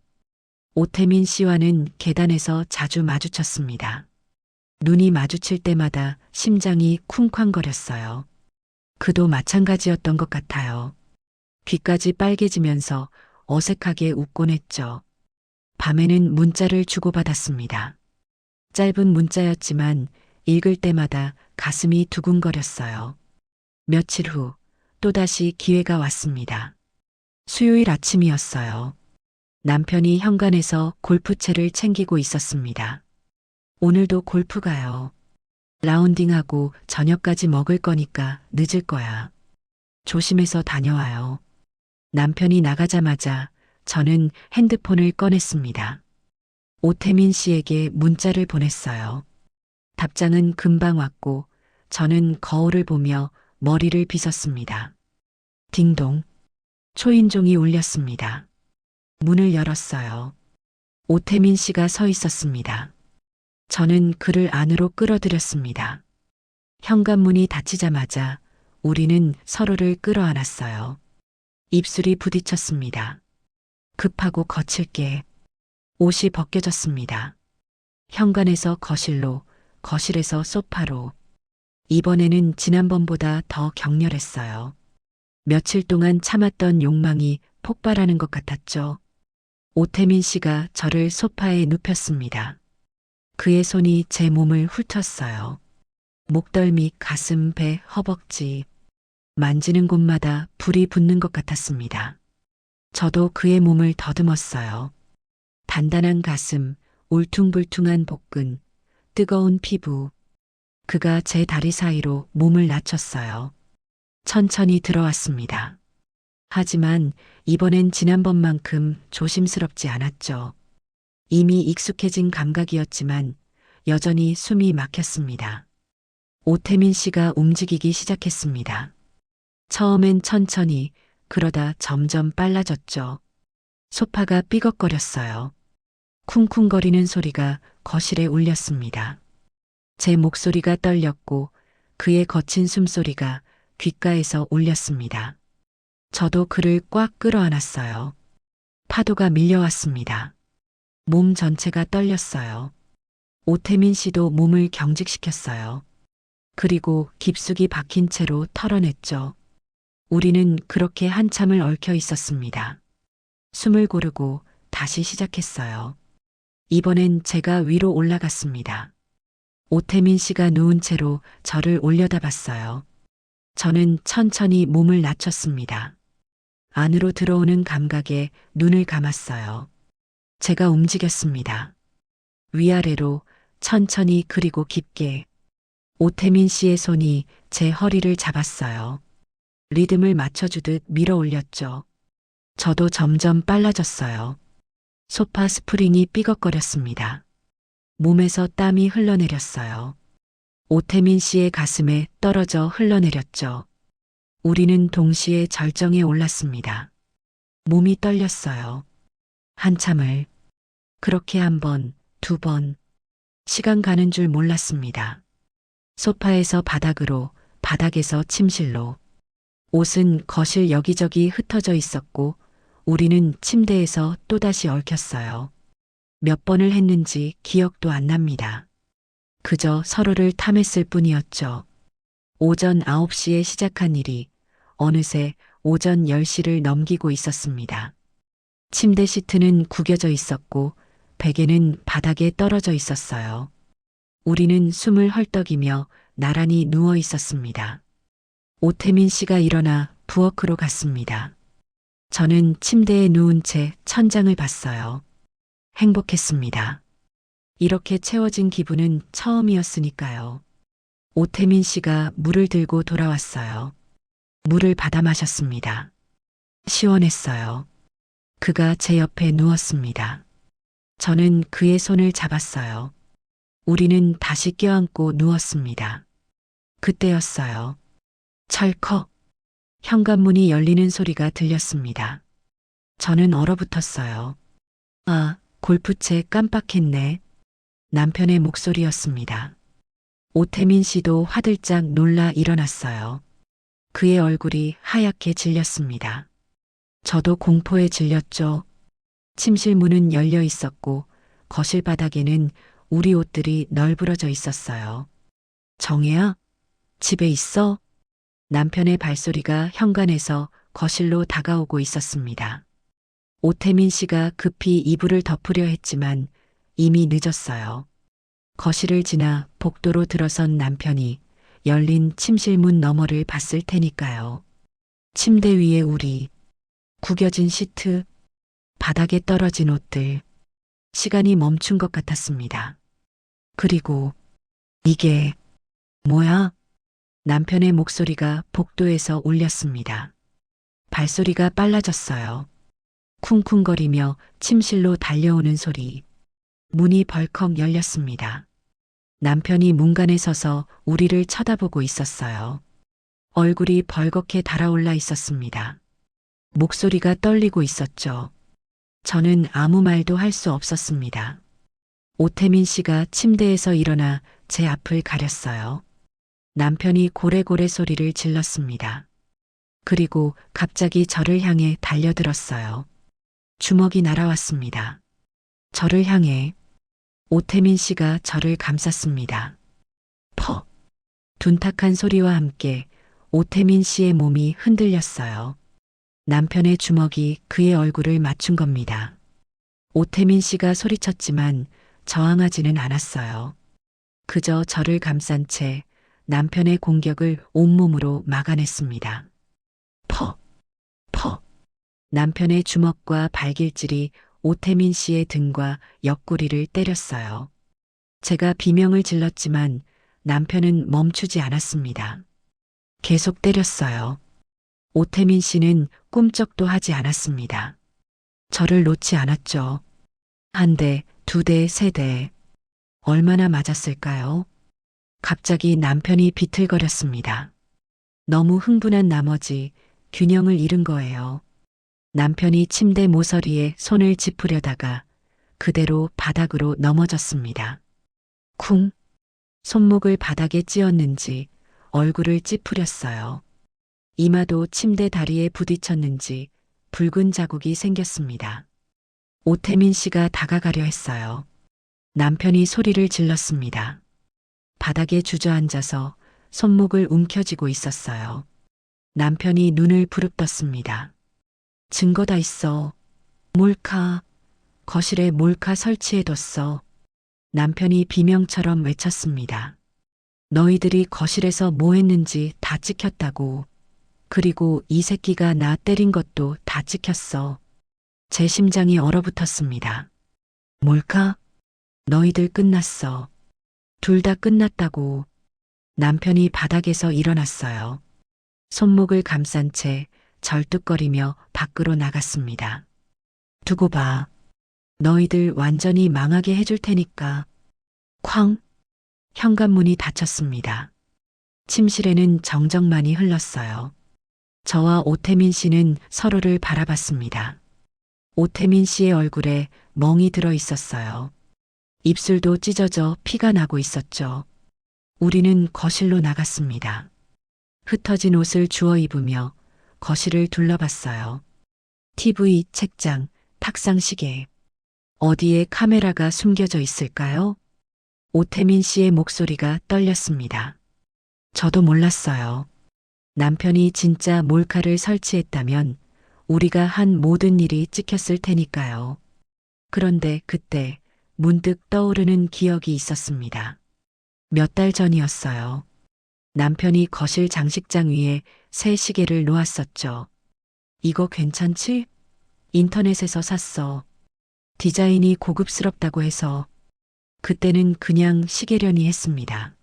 오태민 씨와는 계단에서 자주 마주쳤습니다. 눈이 마주칠 때마다 심장이 쿵쾅거렸어요. 그도 마찬가지였던 것 같아요. 귀까지 빨개지면서 어색하게 웃곤 했죠. 밤에는 문자를 주고받았습니다. 짧은 문자였지만 읽을 때마다 가슴이 두근거렸어요. 며칠 후 또다시 기회가 왔습니다. 수요일 아침이었어요. 남편이 현관에서 골프채를 챙기고 있었습니다. 오늘도 골프 가요. 라운딩하고 저녁까지 먹을 거니까 늦을 거야. 조심해서 다녀와요. 남편이 나가자마자 저는 핸드폰을 꺼냈습니다. 오태민 씨에게 문자를 보냈어요. 답장은 금방 왔고 저는 거울을 보며 머리를 빗었습니다. 딩동. 초인종이 울렸습니다. 문을 열었어요. 오태민 씨가 서 있었습니다. 저는 그를 안으로 끌어들였습니다. 현관문이 닫히자마자 우리는 서로를 끌어안았어요. 입술이 부딪혔습니다. 급하고 거칠게 옷이 벗겨졌습니다. 현관에서 거실로, 거실에서 소파로. 이번에는 지난번보다 더 격렬했어요. 며칠 동안 참았던 욕망이 폭발하는 것 같았죠. 오태민 씨가 저를 소파에 눕혔습니다. 그의 손이 제 몸을 훑었어요. 목덜미, 가슴, 배, 허벅지. 만지는 곳마다 불이 붙는 것 같았습니다. 저도 그의 몸을 더듬었어요. 단단한 가슴, 울퉁불퉁한 복근, 뜨거운 피부. 그가 제 다리 사이로 몸을 낮췄어요. 천천히 들어왔습니다. 하지만 이번엔 지난번만큼 조심스럽지 않았죠. 이미 익숙해진 감각이었지만 여전히 숨이 막혔습니다. 오태민 씨가 움직이기 시작했습니다. 처음엔 천천히, 그러다 점점 빨라졌죠. 소파가 삐걱거렸어요. 쿵쿵거리는 소리가 거실에 울렸습니다. 제 목소리가 떨렸고 그의 거친 숨소리가 귓가에서 울렸습니다. 저도 그를 꽉 끌어안았어요. 파도가 밀려왔습니다. 몸 전체가 떨렸어요. 오태민 씨도 몸을 경직시켰어요. 그리고 깊숙이 박힌 채로 털어냈죠. 우리는 그렇게 한참을 얽혀 있었습니다. 숨을 고르고 다시 시작했어요. 이번엔 제가 위로 올라갔습니다. 오태민 씨가 누운 채로 저를 올려다봤어요. 저는 천천히 몸을 낮췄습니다. 안으로 들어오는 감각에 눈을 감았어요. 제가 움직였습니다. 위아래로 천천히 그리고 깊게. 오태민 씨의 손이 제 허리를 잡았어요. 리듬을 맞춰주듯 밀어 올렸죠. 저도 점점 빨라졌어요. 소파 스프링이 삐걱거렸습니다. 몸에서 땀이 흘러내렸어요. 오태민 씨의 가슴에 떨어져 흘러내렸죠. 우리는 동시에 절정에 올랐습니다. 몸이 떨렸어요. 한참을. 그렇게 한 번, 두 번. 시간 가는 줄 몰랐습니다. 소파에서 바닥으로, 바닥에서 침실로. 옷은 거실 여기저기 흩어져 있었고 우리는 침대에서 또다시 얽혔어요. 몇 번을 했는지 기억도 안 납니다. 그저 서로를 탐했을 뿐이었죠. 오전 9시에 시작한 일이 어느새 오전 10시를 넘기고 있었습니다. 침대 시트는 구겨져 있었고 베개는 바닥에 떨어져 있었어요. 우리는 숨을 헐떡이며 나란히 누워 있었습니다. 오태민 씨가 일어나 부엌으로 갔습니다. 저는 침대에 누운 채 천장을 봤어요. 행복했습니다. 이렇게 채워진 기분은 처음이었으니까요. 오태민 씨가 물을 들고 돌아왔어요. 물을 받아 마셨습니다. 시원했어요. 그가 제 옆에 누웠습니다. 저는 그의 손을 잡았어요. 우리는 다시 껴안고 누웠습니다. 그때였어요. 철컥. 현관문이 열리는 소리가 들렸습니다. 저는 얼어붙었어요. 아, 골프채 깜빡했네. 남편의 목소리였습니다. 오태민 씨도 화들짝 놀라 일어났어요. 그의 얼굴이 하얗게 질렸습니다. 저도 공포에 질렸죠. 침실 문은 열려 있었고 거실 바닥에는 우리 옷들이 널브러져 있었어요. 정혜야, 집에 있어? 남편의 발소리가 현관에서 거실로 다가오고 있었습니다. 오태민 씨가 급히 이불을 덮으려 했지만 이미 늦었어요. 거실을 지나 복도로 들어선 남편이 열린 침실 문 너머를 봤을 테니까요. 침대 위에 우리, 구겨진 시트, 바닥에 떨어진 옷들, 시간이 멈춘 것 같았습니다. 그리고 이게 뭐야? 남편의 목소리가 복도에서 울렸습니다. 발소리가 빨라졌어요. 쿵쿵거리며 침실로 달려오는 소리. 문이 벌컥 열렸습니다. 남편이 문간에 서서 우리를 쳐다보고 있었어요. 얼굴이 벌겋게 달아올라 있었습니다. 목소리가 떨리고 있었죠. 저는 아무 말도 할 수 없었습니다. 오태민 씨가 침대에서 일어나 제 앞을 가렸어요. 남편이 고래고래 소리를 질렀습니다. 그리고 갑자기 저를 향해 달려들었어요. 주먹이 날아왔습니다. 저를 향해 오태민 씨가 저를 감쌌습니다. 퍽! 둔탁한 소리와 함께 오태민 씨의 몸이 흔들렸어요. 남편의 주먹이 그의 얼굴을 맞춘 겁니다. 오태민 씨가 소리쳤지만 저항하지는 않았어요. 그저 저를 감싼 채 남편의 공격을 온몸으로 막아냈습니다. 퍽! 퍽! 남편의 주먹과 발길질이 오태민 씨의 등과 옆구리를 때렸어요. 제가 비명을 질렀지만 남편은 멈추지 않았습니다. 계속 때렸어요. 오태민 씨는 꿈쩍도 하지 않았습니다. 저를 놓지 않았죠. 한 대, 두 대, 세 대. 얼마나 맞았을까요? 갑자기 남편이 비틀거렸습니다. 너무 흥분한 나머지 균형을 잃은 거예요. 남편이 침대 모서리에 손을 짚으려다가 그대로 바닥으로 넘어졌습니다. 쿵! 손목을 바닥에 찧었는지 얼굴을 찌푸렸어요. 이마도 침대 다리에 부딪혔는지 붉은 자국이 생겼습니다. 오태민 씨가 다가가려 했어요. 남편이 소리를 질렀습니다. 바닥에 주저앉아서 손목을 움켜쥐고 있었어요. 남편이 눈을 부릅떴습니다. 증거 다 있어. 몰카. 거실에 몰카 설치해뒀어. 남편이 비명처럼 외쳤습니다. 너희들이 거실에서 뭐 했는지 다 찍혔다고. 그리고 이 새끼가 나 때린 것도 다 찍혔어. 제 심장이 얼어붙었습니다. 몰카? 너희들 끝났어. 둘 다 끝났다고. 남편이 바닥에서 일어났어요. 손목을 감싼 채 절뚝거리며 밖으로 나갔습니다. 두고 봐. 너희들 완전히 망하게 해줄 테니까. 쾅! 현관문이 닫혔습니다. 침실에는 정적만이 흘렀어요. 저와 오태민 씨는 서로를 바라봤습니다. 오태민 씨의 얼굴에 멍이 들어 있었어요. 입술도 찢어져 피가 나고 있었죠. 우리는 거실로 나갔습니다. 흩어진 옷을 주워 입으며 거실을 둘러봤어요. TV, 책장, 탁상 시계. 어디에 카메라가 숨겨져 있을까요? 오태민 씨의 목소리가 떨렸습니다. 저도 몰랐어요. 남편이 진짜 몰카를 설치했다면 우리가 한 모든 일이 찍혔을 테니까요. 그런데 그때 문득 떠오르는 기억이 있었습니다. 몇 달 전이었어요. 남편이 거실 장식장 위에 새 시계를 놓았었죠. 이거 괜찮지? 인터넷에서 샀어. 디자인이 고급스럽다고 해서. 그때는 그냥 시계려니 했습니다.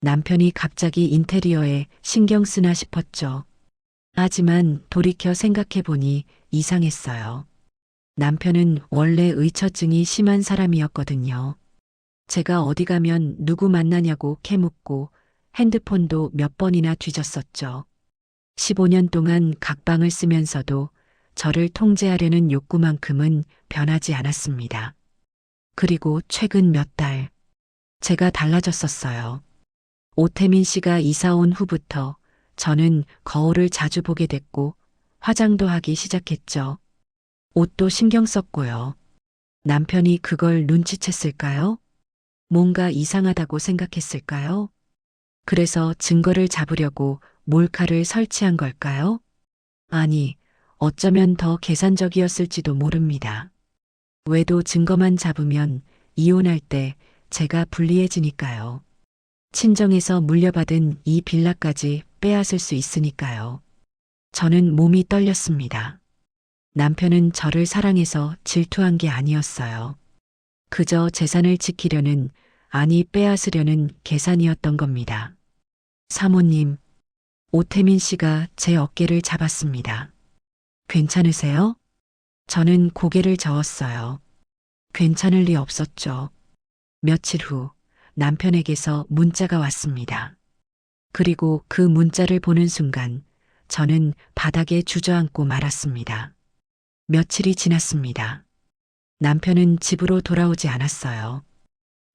남편이 갑자기 인테리어에 신경 쓰나 싶었죠. 하지만 돌이켜 생각해보니 이상했어요. 남편은 원래 의처증이 심한 사람이었거든요. 제가 어디 가면 누구 만나냐고 캐묻고 핸드폰도 몇 번이나 뒤졌었죠. 15년 동안 각방을 쓰면서도 저를 통제하려는 욕구만큼은 변하지 않았습니다. 그리고 최근 몇 달, 제가 달라졌었어요. 오태민 씨가 이사 온 후부터 저는 거울을 자주 보게 됐고 화장도 하기 시작했죠. 옷도 신경 썼고요. 남편이 그걸 눈치챘을까요? 뭔가 이상하다고 생각했을까요? 그래서 증거를 잡으려고 몰카를 설치한 걸까요? 아니, 어쩌면 더 계산적이었을지도 모릅니다. 외도 증거만 잡으면 이혼할 때 제가 불리해지니까요. 친정에서 물려받은 이 빌라까지 빼앗을 수 있으니까요. 저는 몸이 떨렸습니다. 남편은 저를 사랑해서 질투한 게 아니었어요. 그저 재산을 지키려는, 아니 빼앗으려는 계산이었던 겁니다. 사모님, 오태민 씨가 제 어깨를 잡았습니다. 괜찮으세요? 저는 고개를 저었어요. 괜찮을 리 없었죠. 며칠 후 남편에게서 문자가 왔습니다. 그리고 그 문자를 보는 순간 저는 바닥에 주저앉고 말았습니다. 며칠이 지났습니다. 남편은 집으로 돌아오지 않았어요.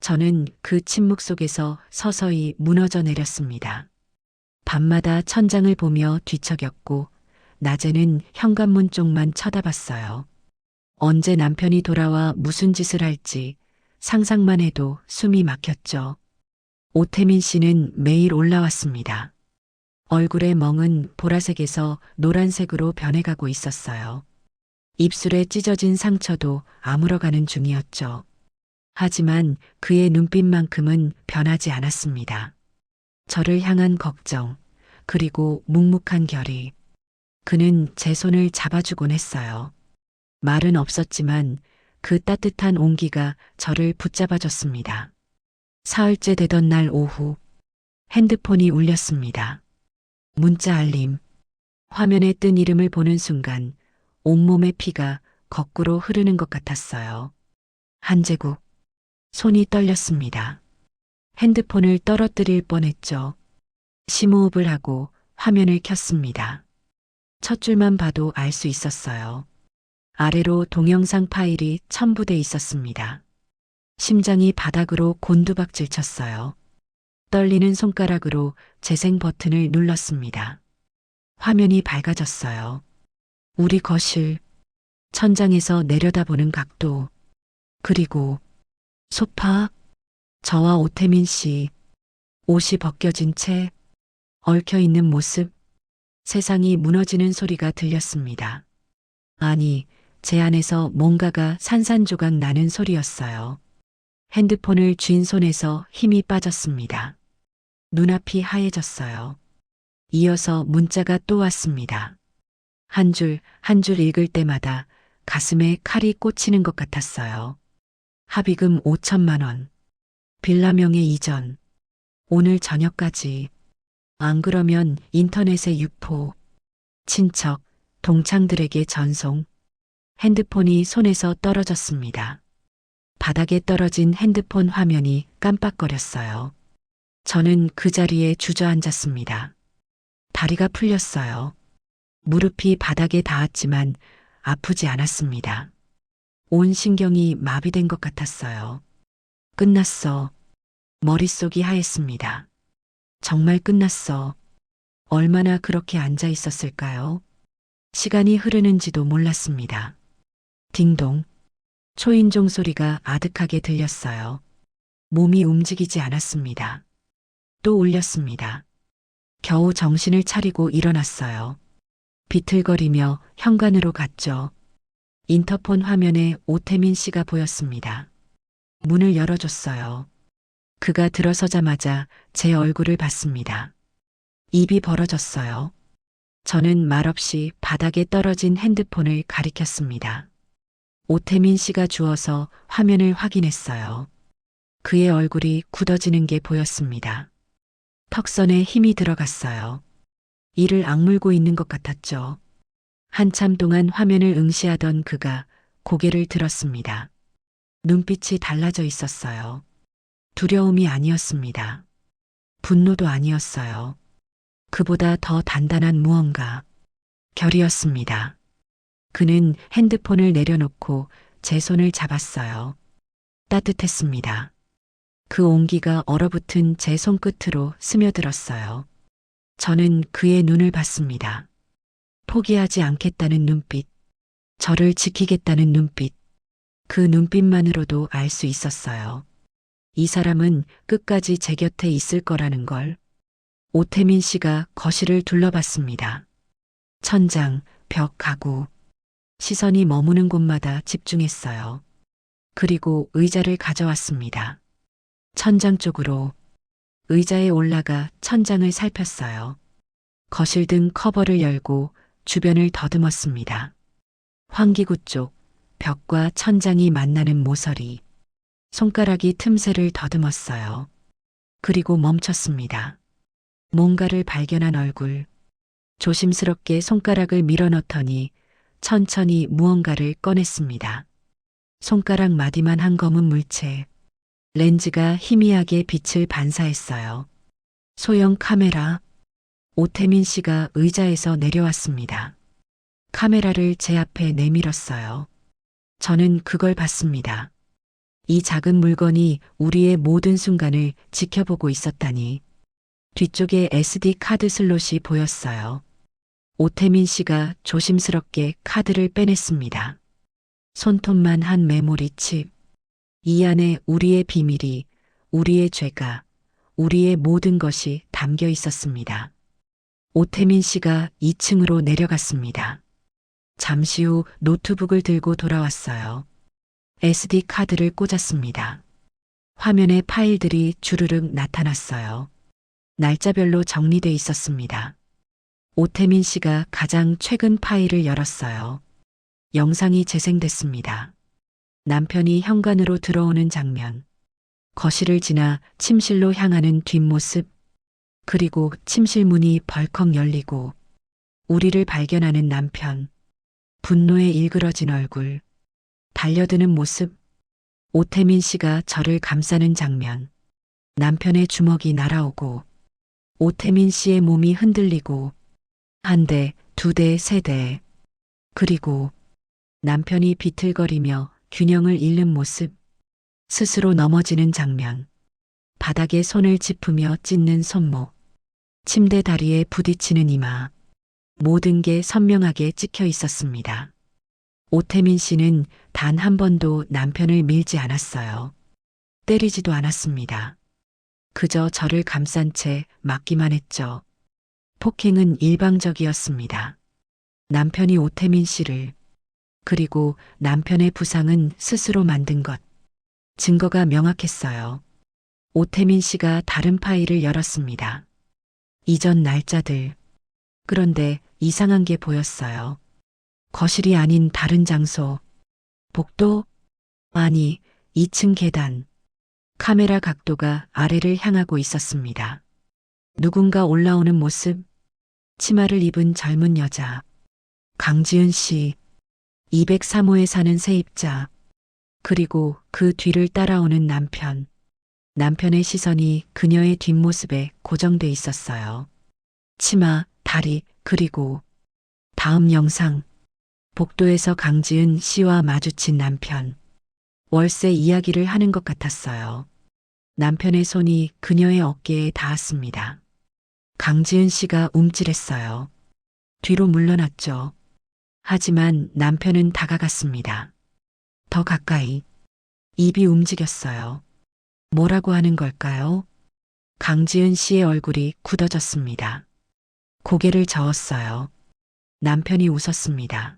저는 그 침묵 속에서 서서히 무너져 내렸습니다. 밤마다 천장을 보며 뒤척였고 낮에는 현관문 쪽만 쳐다봤어요. 언제 남편이 돌아와 무슨 짓을 할지 상상만 해도 숨이 막혔죠. 오태민 씨는 매일 올라왔습니다. 얼굴의 멍은 보라색에서 노란색으로 변해가고 있었어요. 입술에 찢어진 상처도 아물어가는 중이었죠. 하지만 그의 눈빛만큼은 변하지 않았습니다. 저를 향한 걱정, 그리고 묵묵한 결의. 그는 제 손을 잡아주곤 했어요. 말은 없었지만 그 따뜻한 온기가 저를 붙잡아줬습니다. 사흘째 되던 날 오후, 핸드폰이 울렸습니다. 문자 알림. 화면에 뜬 이름을 보는 순간 온몸의 피가 거꾸로 흐르는 것 같았어요. 한재국. 손이 떨렸습니다. 핸드폰을 떨어뜨릴 뻔했죠. 심호흡을 하고 화면을 켰습니다. 첫 줄만 봐도 알 수 있었어요. 아래로 동영상 파일이 첨부돼 있었습니다. 심장이 바닥으로 곤두박질 쳤어요. 떨리는 손가락으로 재생 버튼을 눌렀습니다. 화면이 밝아졌어요. 우리 거실, 천장에서 내려다보는 각도, 그리고 소파, 저와 오태민 씨, 옷이 벗겨진 채 얽혀있는 모습, 세상이 무너지는 소리가 들렸습니다. 아니, 제 안에서 뭔가가 산산조각 나는 소리였어요. 핸드폰을 쥔 손에서 힘이 빠졌습니다. 눈앞이 하얘졌어요. 이어서 문자가 또 왔습니다. 한 줄, 한 줄 읽을 때마다 가슴에 칼이 꽂히는 것 같았어요. 합의금 5천만 원. 빌라 명의 이전. 오늘 저녁까지. 안 그러면 인터넷에 유포. 친척, 동창들에게 전송. 핸드폰이 손에서 떨어졌습니다. 바닥에 떨어진 핸드폰 화면이 깜빡거렸어요. 저는 그 자리에 주저앉았습니다. 다리가 풀렸어요. 무릎이 바닥에 닿았지만 아프지 않았습니다. 온 신경이 마비된 것 같았어요. 끝났어. 머릿속이 하였습니다. 정말 끝났어. 얼마나 그렇게 앉아 있었을까요? 시간이 흐르는지도 몰랐습니다. 딩동. 초인종 소리가 아득하게 들렸어요. 몸이 움직이지 않았습니다. 또 울렸습니다. 겨우 정신을 차리고 일어났어요. 비틀거리며 현관으로 갔죠. 인터폰 화면에 오태민 씨가 보였습니다. 문을 열어줬어요. 그가 들어서자마자 제 얼굴을 봤습니다. 입이 벌어졌어요. 저는 말없이 바닥에 떨어진 핸드폰을 가리켰습니다. 오태민 씨가 주워서 화면을 확인했어요. 그의 얼굴이 굳어지는 게 보였습니다. 턱선에 힘이 들어갔어요. 이를 악물고 있는 것 같았죠. 한참 동안 화면을 응시하던 그가 고개를 들었습니다. 눈빛이 달라져 있었어요. 두려움이 아니었습니다. 분노도 아니었어요. 그보다 더 단단한 무언가, 결이었습니다. 그는 핸드폰을 내려놓고 제 손을 잡았어요. 따뜻했습니다. 그 온기가 얼어붙은 제 손끝으로 스며들었어요. 저는 그의 눈을 봤습니다. 포기하지 않겠다는 눈빛, 저를 지키겠다는 눈빛, 그 눈빛만으로도 알 수 있었어요. 이 사람은 끝까지 제 곁에 있을 거라는 걸. 오태민 씨가 거실을 둘러봤습니다. 천장, 벽, 가구. 시선이 머무는 곳마다 집중했어요. 그리고 의자를 가져왔습니다. 천장 쪽으로 의자에 올라가 천장을 살폈어요. 거실 등 커버를 열고 주변을 더듬었습니다. 환기구 쪽 벽과 천장이 만나는 모서리. 손가락이 틈새를 더듬었어요. 그리고 멈췄습니다. 뭔가를 발견한 얼굴. 조심스럽게 손가락을 밀어넣더니 천천히 무언가를 꺼냈습니다. 손가락 마디만 한 검은 물체. 렌즈가 희미하게 빛을 반사했어요. 소형 카메라. 오태민 씨가 의자에서 내려왔습니다. 카메라를 제 앞에 내밀었어요. 저는 그걸 봤습니다. 이 작은 물건이 우리의 모든 순간을 지켜보고 있었다니. 뒤쪽에 SD 카드 슬롯이 보였어요. 오태민 씨가 조심스럽게 카드를 빼냈습니다. 손톱만 한 메모리 칩. 이 안에 우리의 비밀이, 우리의 죄가, 우리의 모든 것이 담겨 있었습니다. 오태민 씨가 2층으로 내려갔습니다. 잠시 후 노트북을 들고 돌아왔어요. SD 카드를 꽂았습니다. 화면에 파일들이 주르륵 나타났어요. 날짜별로 정리돼 있었습니다. 오태민 씨가 가장 최근 파일을 열었어요. 영상이 재생됐습니다. 남편이 현관으로 들어오는 장면. 거실을 지나 침실로 향하는 뒷모습. 그리고 침실 문이 벌컥 열리고 우리를 발견하는 남편. 분노에 일그러진 얼굴. 달려드는 모습. 오태민 씨가 저를 감싸는 장면. 남편의 주먹이 날아오고 오태민 씨의 몸이 흔들리고 한 대, 두 대, 세 대. 그리고 남편이 비틀거리며 균형을 잃는 모습. 스스로 넘어지는 장면. 바닥에 손을 짚으며 찢는 손목. 침대 다리에 부딪히는 이마. 모든 게 선명하게 찍혀 있었습니다. 오태민 씨는 단 한 번도 남편을 밀지 않았어요. 때리지도 않았습니다. 그저 저를 감싼 채 맞기만 했죠. 폭행은 일방적이었습니다. 남편이 오태민 씨를, 그리고 남편의 부상은 스스로 만든 것. 증거가 명확했어요. 오태민 씨가 다른 파일을 열었습니다. 이전 날짜들. 그런데 이상한 게 보였어요. 거실이 아닌 다른 장소. 복도? 아니, 2층 계단. 카메라 각도가 아래를 향하고 있었습니다. 누군가 올라오는 모습. 치마를 입은 젊은 여자. 강지은 씨. 203호에 사는 세입자. 그리고 그 뒤를 따라오는 남편. 남편의 시선이 그녀의 뒷모습에 고정돼 있었어요. 치마, 다리, 그리고 다음 영상. 복도에서 강지은 씨와 마주친 남편. 월세 이야기를 하는 것 같았어요. 남편의 손이 그녀의 어깨에 닿았습니다. 강지은 씨가 움찔했어요. 뒤로 물러났죠. 하지만 남편은 다가갔습니다. 더 가까이. 입이 움직였어요. 뭐라고 하는 걸까요? 강지은 씨의 얼굴이 굳어졌습니다. 고개를 저었어요. 남편이 웃었습니다.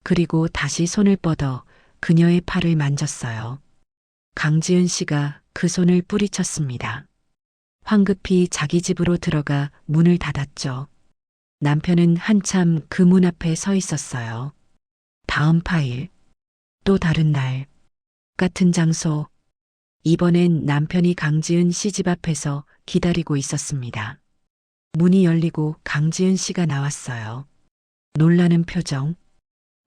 그리고 다시 손을 뻗어 그녀의 팔을 만졌어요. 강지은 씨가 그 손을 뿌리쳤습니다. 황급히 자기 집으로 들어가 문을 닫았죠. 남편은 한참 그 문 앞에 서 있었어요. 다음 파일, 또 다른 날, 같은 장소. 이번엔 남편이 강지은 씨 집 앞에서 기다리고 있었습니다. 문이 열리고 강지은 씨가 나왔어요. 놀라는 표정.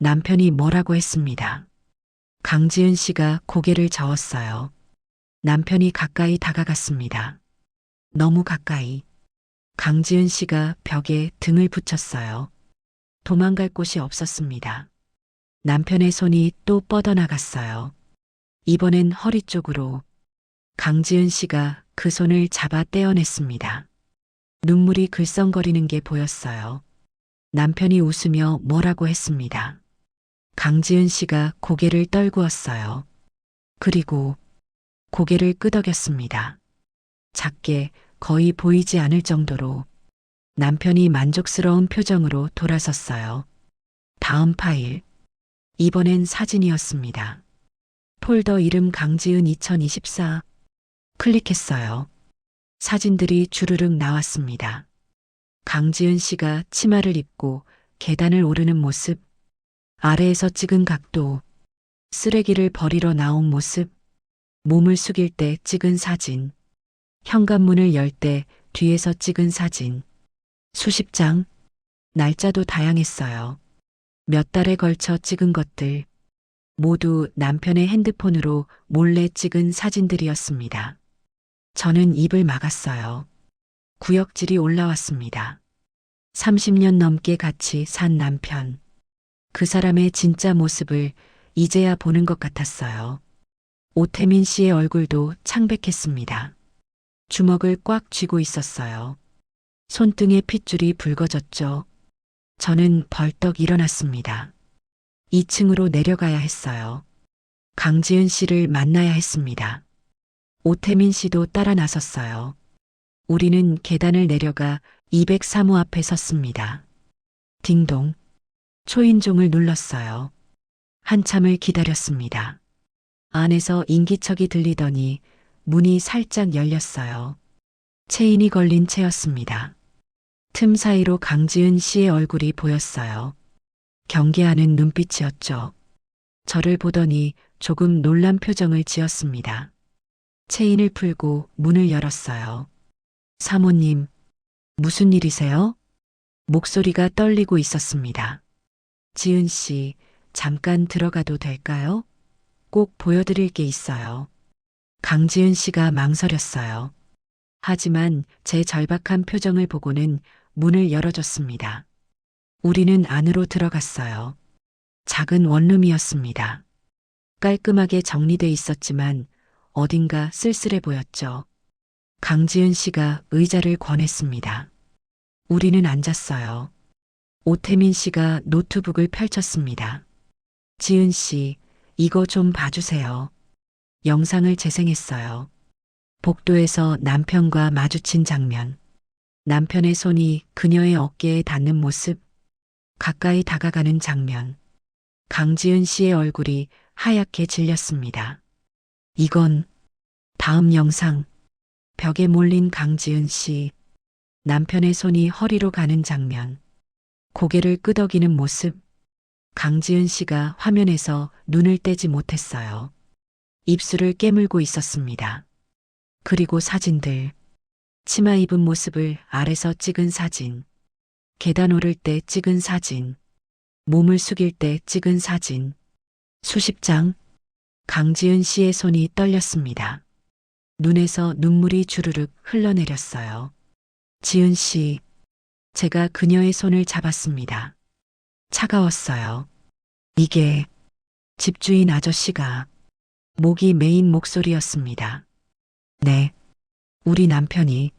남편이 뭐라고 했습니다. 강지은 씨가 고개를 저었어요. 남편이 가까이 다가갔습니다. 너무 가까이. 강지은 씨가 벽에 등을 붙였어요. 도망갈 곳이 없었습니다. 남편의 손이 또 뻗어나갔어요. 이번엔 허리 쪽으로. 강지은 씨가 그 손을 잡아 떼어냈습니다. 눈물이 글썽거리는 게 보였어요. 남편이 웃으며 뭐라고 했습니다. 강지은 씨가 고개를 떨구었어요. 그리고 고개를 끄덕였습니다. 작게, 거의 보이지 않을 정도로. 남편이 만족스러운 표정으로 돌아섰어요. 다음 파일. 이번엔 사진이었습니다. 폴더 이름 강지은 2024. 클릭했어요. 사진들이 주르륵 나왔습니다. 강지은 씨가 치마를 입고 계단을 오르는 모습, 아래에서 찍은 각도, 쓰레기를 버리러 나온 모습, 몸을 숙일 때 찍은 사진, 현관문을 열 때 뒤에서 찍은 사진, 수십 장, 날짜도 다양했어요. 몇 달에 걸쳐 찍은 것들, 모두 남편의 핸드폰으로 몰래 찍은 사진들이었습니다. 저는 입을 막았어요. 구역질이 올라왔습니다. 30년 넘게 같이 산 남편. 그 사람의 진짜 모습을 이제야 보는 것 같았어요. 오태민 씨의 얼굴도 창백했습니다. 주먹을 꽉 쥐고 있었어요. 손등에 핏줄이 붉어졌죠. 저는 벌떡 일어났습니다. 2층으로 내려가야 했어요. 강지은 씨를 만나야 했습니다. 오태민 씨도 따라 나섰어요. 우리는 계단을 내려가 203호 앞에 섰습니다. 딩동. 초인종을 눌렀어요. 한참을 기다렸습니다. 안에서 인기척이 들리더니 문이 살짝 열렸어요. 체인이 걸린 채였습니다. 틈 사이로 강지은 씨의 얼굴이 보였어요. 경계하는 눈빛이었죠. 저를 보더니 조금 놀란 표정을 지었습니다. 체인을 풀고 문을 열었어요. 사모님, 무슨 일이세요? 목소리가 떨리고 있었습니다. 지은 씨, 잠깐 들어가도 될까요? 꼭 보여드릴 게 있어요. 강지은 씨가 망설였어요. 하지만 제 절박한 표정을 보고는 문을 열어줬습니다. 우리는 안으로 들어갔어요. 작은 원룸이었습니다. 깔끔하게 정리돼 있었지만 어딘가 쓸쓸해 보였죠. 강지은 씨가 의자를 권했습니다. 우리는 앉았어요. 오태민 씨가 노트북을 펼쳤습니다. 지은 씨, 이거 좀 봐주세요. 영상을 재생했어요. 복도에서 남편과 마주친 장면. 남편의 손이 그녀의 어깨에 닿는 모습. 가까이 다가가는 장면. 강지은 씨의 얼굴이 하얗게 질렸습니다. 이건 다음 영상. 벽에 몰린 강지은 씨. 남편의 손이 허리로 가는 장면. 고개를 끄덕이는 모습. 강지은 씨가 화면에서 눈을 떼지 못했어요. 입술을 깨물고 있었습니다. 그리고 사진들. 치마 입은 모습을 아래서 찍은 사진. 계단 오를 때 찍은 사진. 몸을 숙일 때 찍은 사진. 수십 장. 강지은 씨의 손이 떨렸습니다. 눈에서 눈물이 주르륵 흘러내렸어요. 지은 씨, 제가 그녀의 손을 잡았습니다. 차가웠어요. 이게 집주인 아저씨가 목이 메인 목소리였습니다. 네, 우리 남편이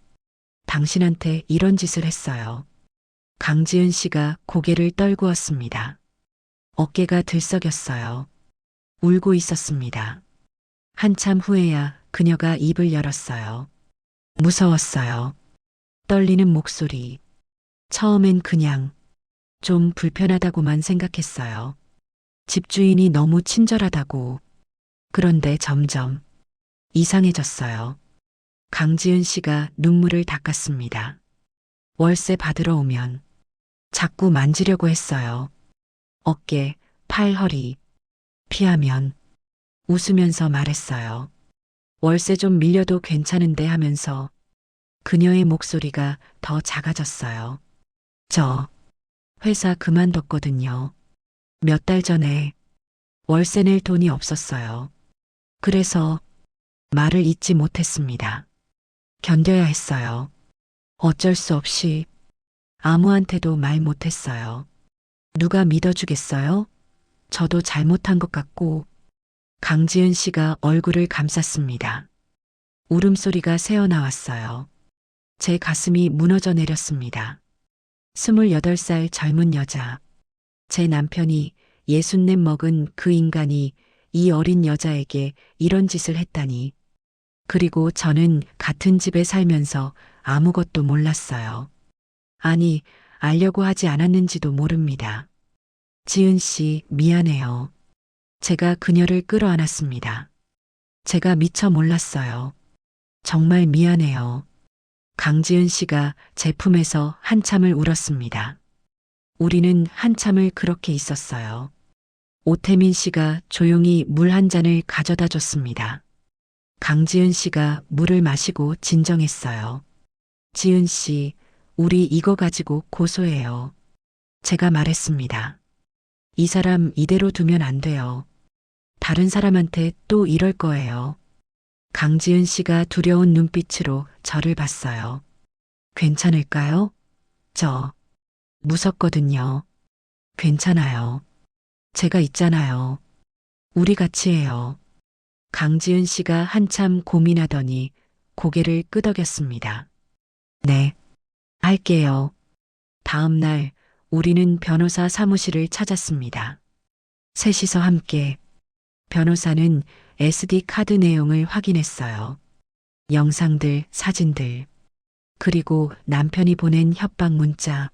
당신한테 이런 짓을 했어요. 강지은 씨가 고개를 떨구었습니다. 어깨가 들썩였어요. 울고 있었습니다. 한참 후에야 그녀가 입을 열었어요. 무서웠어요. 떨리는 목소리. 처음엔 그냥 좀 불편하다고만 생각했어요. 집주인이 너무 친절하다고. 그런데 점점 이상해졌어요. 강지은 씨가 눈물을 닦았습니다. 월세 받으러 오면 자꾸 만지려고 했어요. 어깨, 팔, 허리. 피하면 웃으면서 말했어요. 월세 좀 밀려도 괜찮은데 하면서 그녀의 목소리가 더 작아졌어요. 저 회사 그만뒀거든요. 몇 달 전에 월세 낼 돈이 없었어요. 그래서 말을 잇지 못했습니다. 견뎌야 했어요. 어쩔 수 없이 아무한테도 말 못했어요. 누가 믿어주겠어요? 저도 잘못한 것 같고. 강지은 씨가 얼굴을 감쌌습니다. 울음소리가 새어나왔어요. 제 가슴이 무너져 내렸습니다. 28살 젊은 여자. 제 남편이 64 먹은 그 인간이 이 어린 여자에게 이런 짓을 했다니. 그리고 저는 같은 집에 살면서 아무것도 몰랐어요. 아니, 알려고 하지 않았는지도 모릅니다. 지은 씨, 미안해요. 제가 그녀를 끌어안았습니다. 제가 미처 몰랐어요. 정말 미안해요. 강지은 씨가 제 품에서 한참을 울었습니다. 우리는 한참을 그렇게 있었어요. 오태민 씨가 조용히 물 한 잔을 가져다 줬습니다. 강지은 씨가 물을 마시고 진정했어요. 지은 씨, 우리 이거 가지고 고소해요. 제가 말했습니다. 이 사람 이대로 두면 안 돼요. 다른 사람한테 또 이럴 거예요. 강지은 씨가 두려운 눈빛으로 저를 봤어요. 괜찮을까요? 저 무섭거든요. 괜찮아요. 제가 있잖아요. 우리 같이 해요. 강지은 씨가 한참 고민하더니 고개를 끄덕였습니다. 네, 할게요. 다음 날 우리는 변호사 사무실을 찾았습니다. 셋이서 함께 변호사는 SD 카드 내용을 확인했어요. 영상들, 사진들, 그리고 남편이 보낸 협박 문자,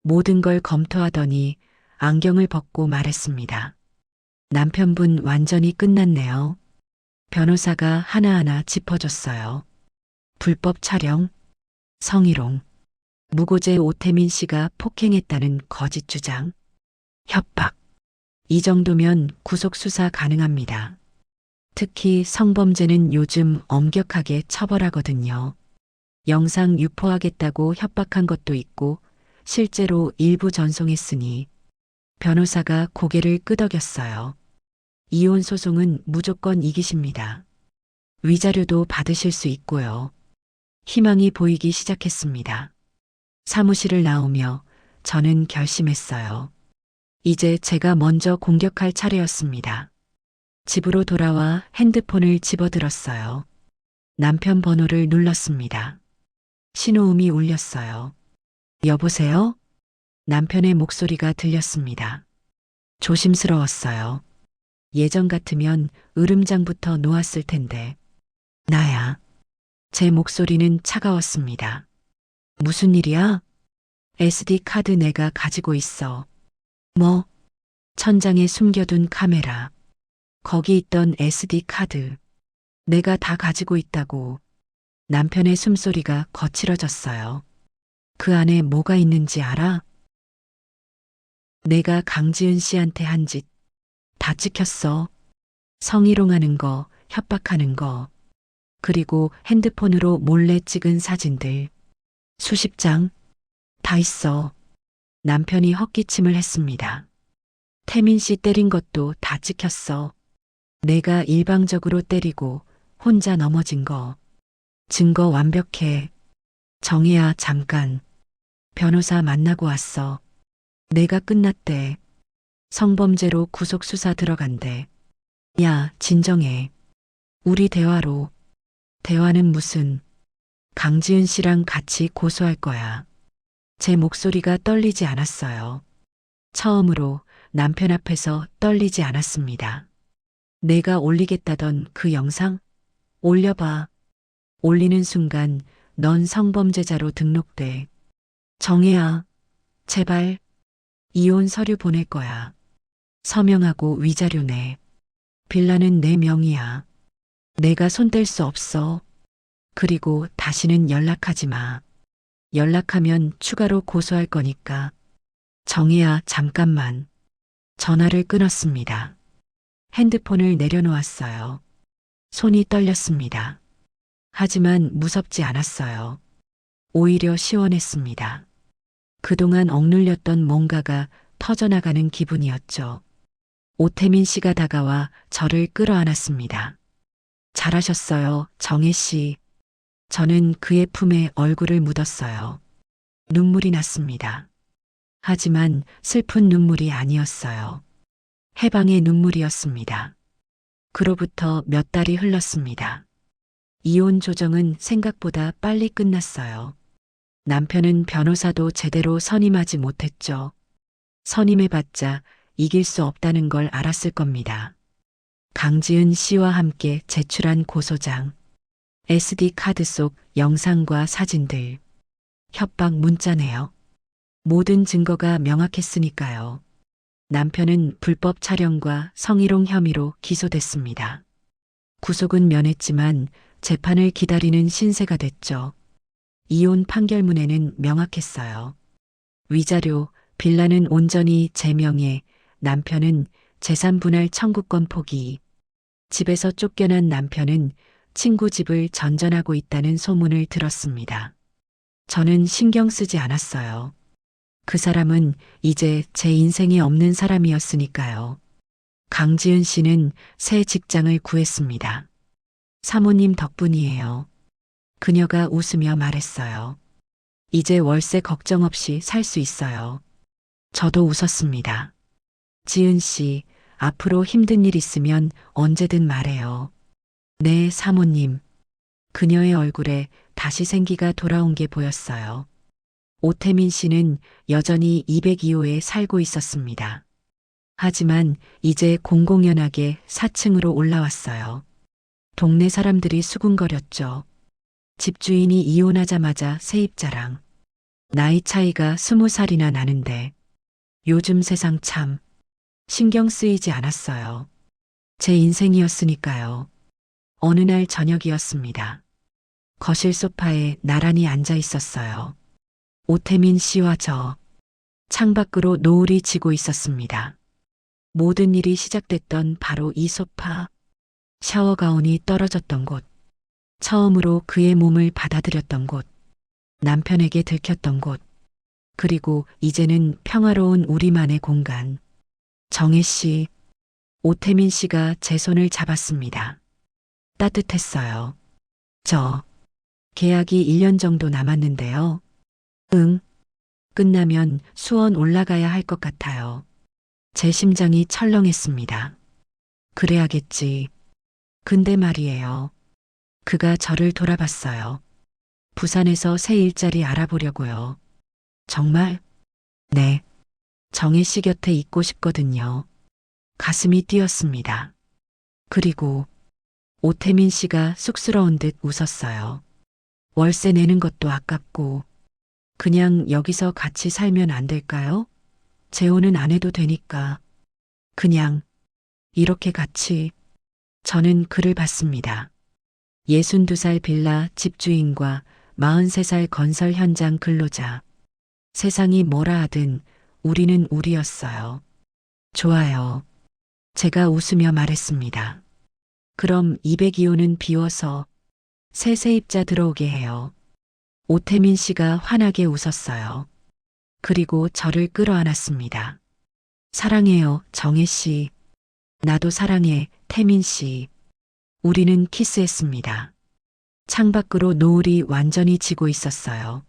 모든 걸 검토하더니 안경을 벗고 말했습니다. 남편분 완전히 끝났네요. 변호사가 하나하나 짚어줬어요. 불법 촬영, 성희롱, 무고죄 오태민 씨가 폭행했다는 거짓 주장, 협박. 이 정도면 구속 수사 가능합니다. 특히 성범죄는 요즘 엄격하게 처벌하거든요. 영상 유포하겠다고 협박한 것도 있고 실제로 일부 전송했으니. 변호사가 고개를 끄덕였어요. 이혼 소송은 무조건 이기십니다. 위자료도 받으실 수 있고요. 희망이 보이기 시작했습니다. 사무실을 나오며 저는 결심했어요. 이제 제가 먼저 공격할 차례였습니다. 집으로 돌아와 핸드폰을 집어들었어요. 남편 번호를 눌렀습니다. 신호음이 울렸어요. 여보세요? 남편의 목소리가 들렸습니다. 조심스러웠어요. 예전 같으면 으름장부터 놓았을 텐데. 나야. 제 목소리는 차가웠습니다. 무슨 일이야? SD 카드 내가 가지고 있어. 뭐? 천장에 숨겨둔 카메라. 거기 있던 SD 카드. 내가 다 가지고 있다고. 남편의 숨소리가 거칠어졌어요. 그 안에 뭐가 있는지 알아? 내가 강지은 씨한테 한 짓 다 찍혔어. 성희롱하는 거, 협박하는 거, 그리고 핸드폰으로 몰래 찍은 사진들. 수십 장 다 있어. 남편이 헛기침을 했습니다. 태민 씨 때린 것도 다 찍혔어. 내가 일방적으로 때리고 혼자 넘어진 거. 증거 완벽해. 정혜야, 잠깐. 변호사 만나고 왔어. 내가 끝났대. 성범죄로 구속 수사 들어간대. 야, 진정해. 우리 대화로. 대화는 무슨. 강지은 씨랑 같이 고소할 거야. 제 목소리가 떨리지 않았어요. 처음으로 남편 앞에서 떨리지 않았습니다. 내가 올리겠다던 그 영상? 올려봐. 올리는 순간 넌 성범죄자로 등록돼. 정혜야, 제발. 이혼 서류 보낼 거야. 서명하고 위자료 내. 빌라는 내 명의야. 내가 손댈 수 없어. 그리고 다시는 연락하지 마. 연락하면 추가로 고소할 거니까. 정혜야, 잠깐만. 전화를 끊었습니다. 핸드폰을 내려놓았어요. 손이 떨렸습니다. 하지만 무섭지 않았어요. 오히려 시원했습니다. 그동안 억눌렸던 뭔가가 터져나가는 기분이었죠. 오태민 씨가 다가와 저를 끌어안았습니다. 잘하셨어요, 정혜 씨. 저는 그의 품에 얼굴을 묻었어요. 눈물이 났습니다. 하지만 슬픈 눈물이 아니었어요. 해방의 눈물이었습니다. 그로부터 몇 달이 흘렀습니다. 이혼 조정은 생각보다 빨리 끝났어요. 남편은 변호사도 제대로 선임하지 못했죠. 선임해봤자 이길 수 없다는 걸 알았을 겁니다. 강지은 씨와 함께 제출한 고소장, SD 카드 속 영상과 사진들, 협박 문자네요. 모든 증거가 명확했으니까요. 남편은 불법 촬영과 성희롱 혐의로 기소됐습니다. 구속은 면했지만 재판을 기다리는 신세가 됐죠. 이혼 판결문에는 명확했어요. 위자료, 빌라는 온전히 제 명예, 남편은 재산 분할 청구권 포기. 집에서 쫓겨난 남편은 친구 집을 전전하고 있다는 소문을 들었습니다. 저는 신경 쓰지 않았어요. 그 사람은 이제 제 인생에 없는 사람이었으니까요. 강지은 씨는 새 직장을 구했습니다. 사모님 덕분이에요. 그녀가 웃으며 말했어요. 이제 월세 걱정 없이 살 수 있어요. 저도 웃었습니다. 지은 씨, 앞으로 힘든 일 있으면 언제든 말해요. 네, 사모님. 그녀의 얼굴에 다시 생기가 돌아온 게 보였어요. 오태민 씨는 여전히 202호에 살고 있었습니다. 하지만 이제 공공연하게 4층으로 올라왔어요. 동네 사람들이 수군거렸죠. 집주인이 이혼하자마자 세입자랑. 나이 차이가 20살이나 나는데 요즘 세상 참 신경 쓰이지 않았어요. 제 인생이었으니까요. 어느 날 저녁이었습니다. 거실 소파에 나란히 앉아 있었어요. 오태민 씨와 저. 창밖으로 노을이 지고 있었습니다. 모든 일이 시작됐던 바로 이 소파. 샤워 가운이 떨어졌던 곳. 처음으로 그의 몸을 받아들였던 곳. 남편에게 들켰던 곳. 그리고 이제는 평화로운 우리만의 공간. 정혜 씨, 오태민 씨가 제 손을 잡았습니다. 따뜻했어요. 계약이 1년 정도 남았는데요. 응. 끝나면 수원 올라가야 할 것 같아요. 제 심장이 철렁했습니다. 그래야겠지. 근데 말이에요. 그가 저를 돌아봤어요. 부산에서 새 일자리 알아보려고요. 정말? 네. 정혜 씨 곁에 있고 싶거든요. 가슴이 뛰었습니다. 그리고 오태민 씨가 쑥스러운 듯 웃었어요. 월세 내는 것도 아깝고 그냥 여기서 같이 살면 안 될까요? 재혼은 안 해도 되니까. 그냥 이렇게 같이. 저는 그를 봤습니다. 62살 빌라 집주인과 43살 건설 현장 근로자. 세상이 뭐라 하든 우리는 우리였어요. 좋아요. 제가 웃으며 말했습니다. 그럼 202호는 비워서 새 세입자 들어오게 해요. 오태민 씨가 환하게 웃었어요. 그리고 저를 끌어안았습니다. 사랑해요, 정혜 씨. 나도 사랑해, 태민 씨. 우리는 키스했습니다. 창밖으로 노을이 완전히 지고 있었어요.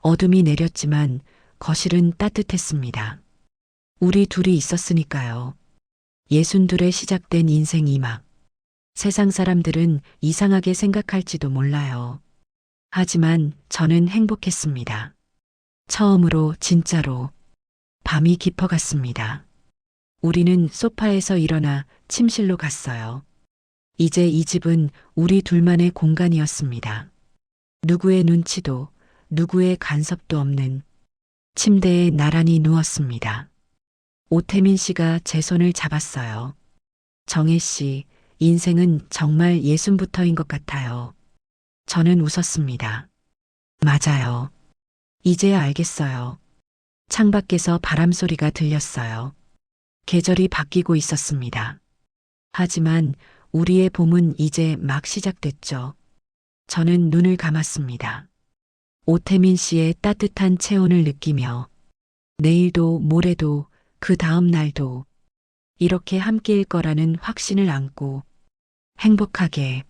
어둠이 내렸지만 거실은 따뜻했습니다. 우리 둘이 있었으니까요. 62에 시작된 인생 2막. 세상 사람들은 이상하게 생각할지도 몰라요. 하지만 저는 행복했습니다. 처음으로 진짜로 밤이 깊어갔습니다. 우리는 소파에서 일어나 침실로 갔어요. 이제 이 집은 우리 둘만의 공간이었습니다. 누구의 눈치도 누구의 간섭도 없는 침대에 나란히 누웠습니다. 오태민 씨가 제 손을 잡았어요. 정혜 씨, 인생은 정말 예순부터인 것 같아요. 저는 웃었습니다. 맞아요. 이제야 알겠어요. 창밖에서 바람 소리가 들렸어요. 계절이 바뀌고 있었습니다. 하지만 우리의 봄은 이제 막 시작됐죠. 저는 눈을 감았습니다. 오태민 씨의 따뜻한 체온을 느끼며 내일도 모레도 그 다음 날도 이렇게 함께일 거라는 확신을 안고 행복하게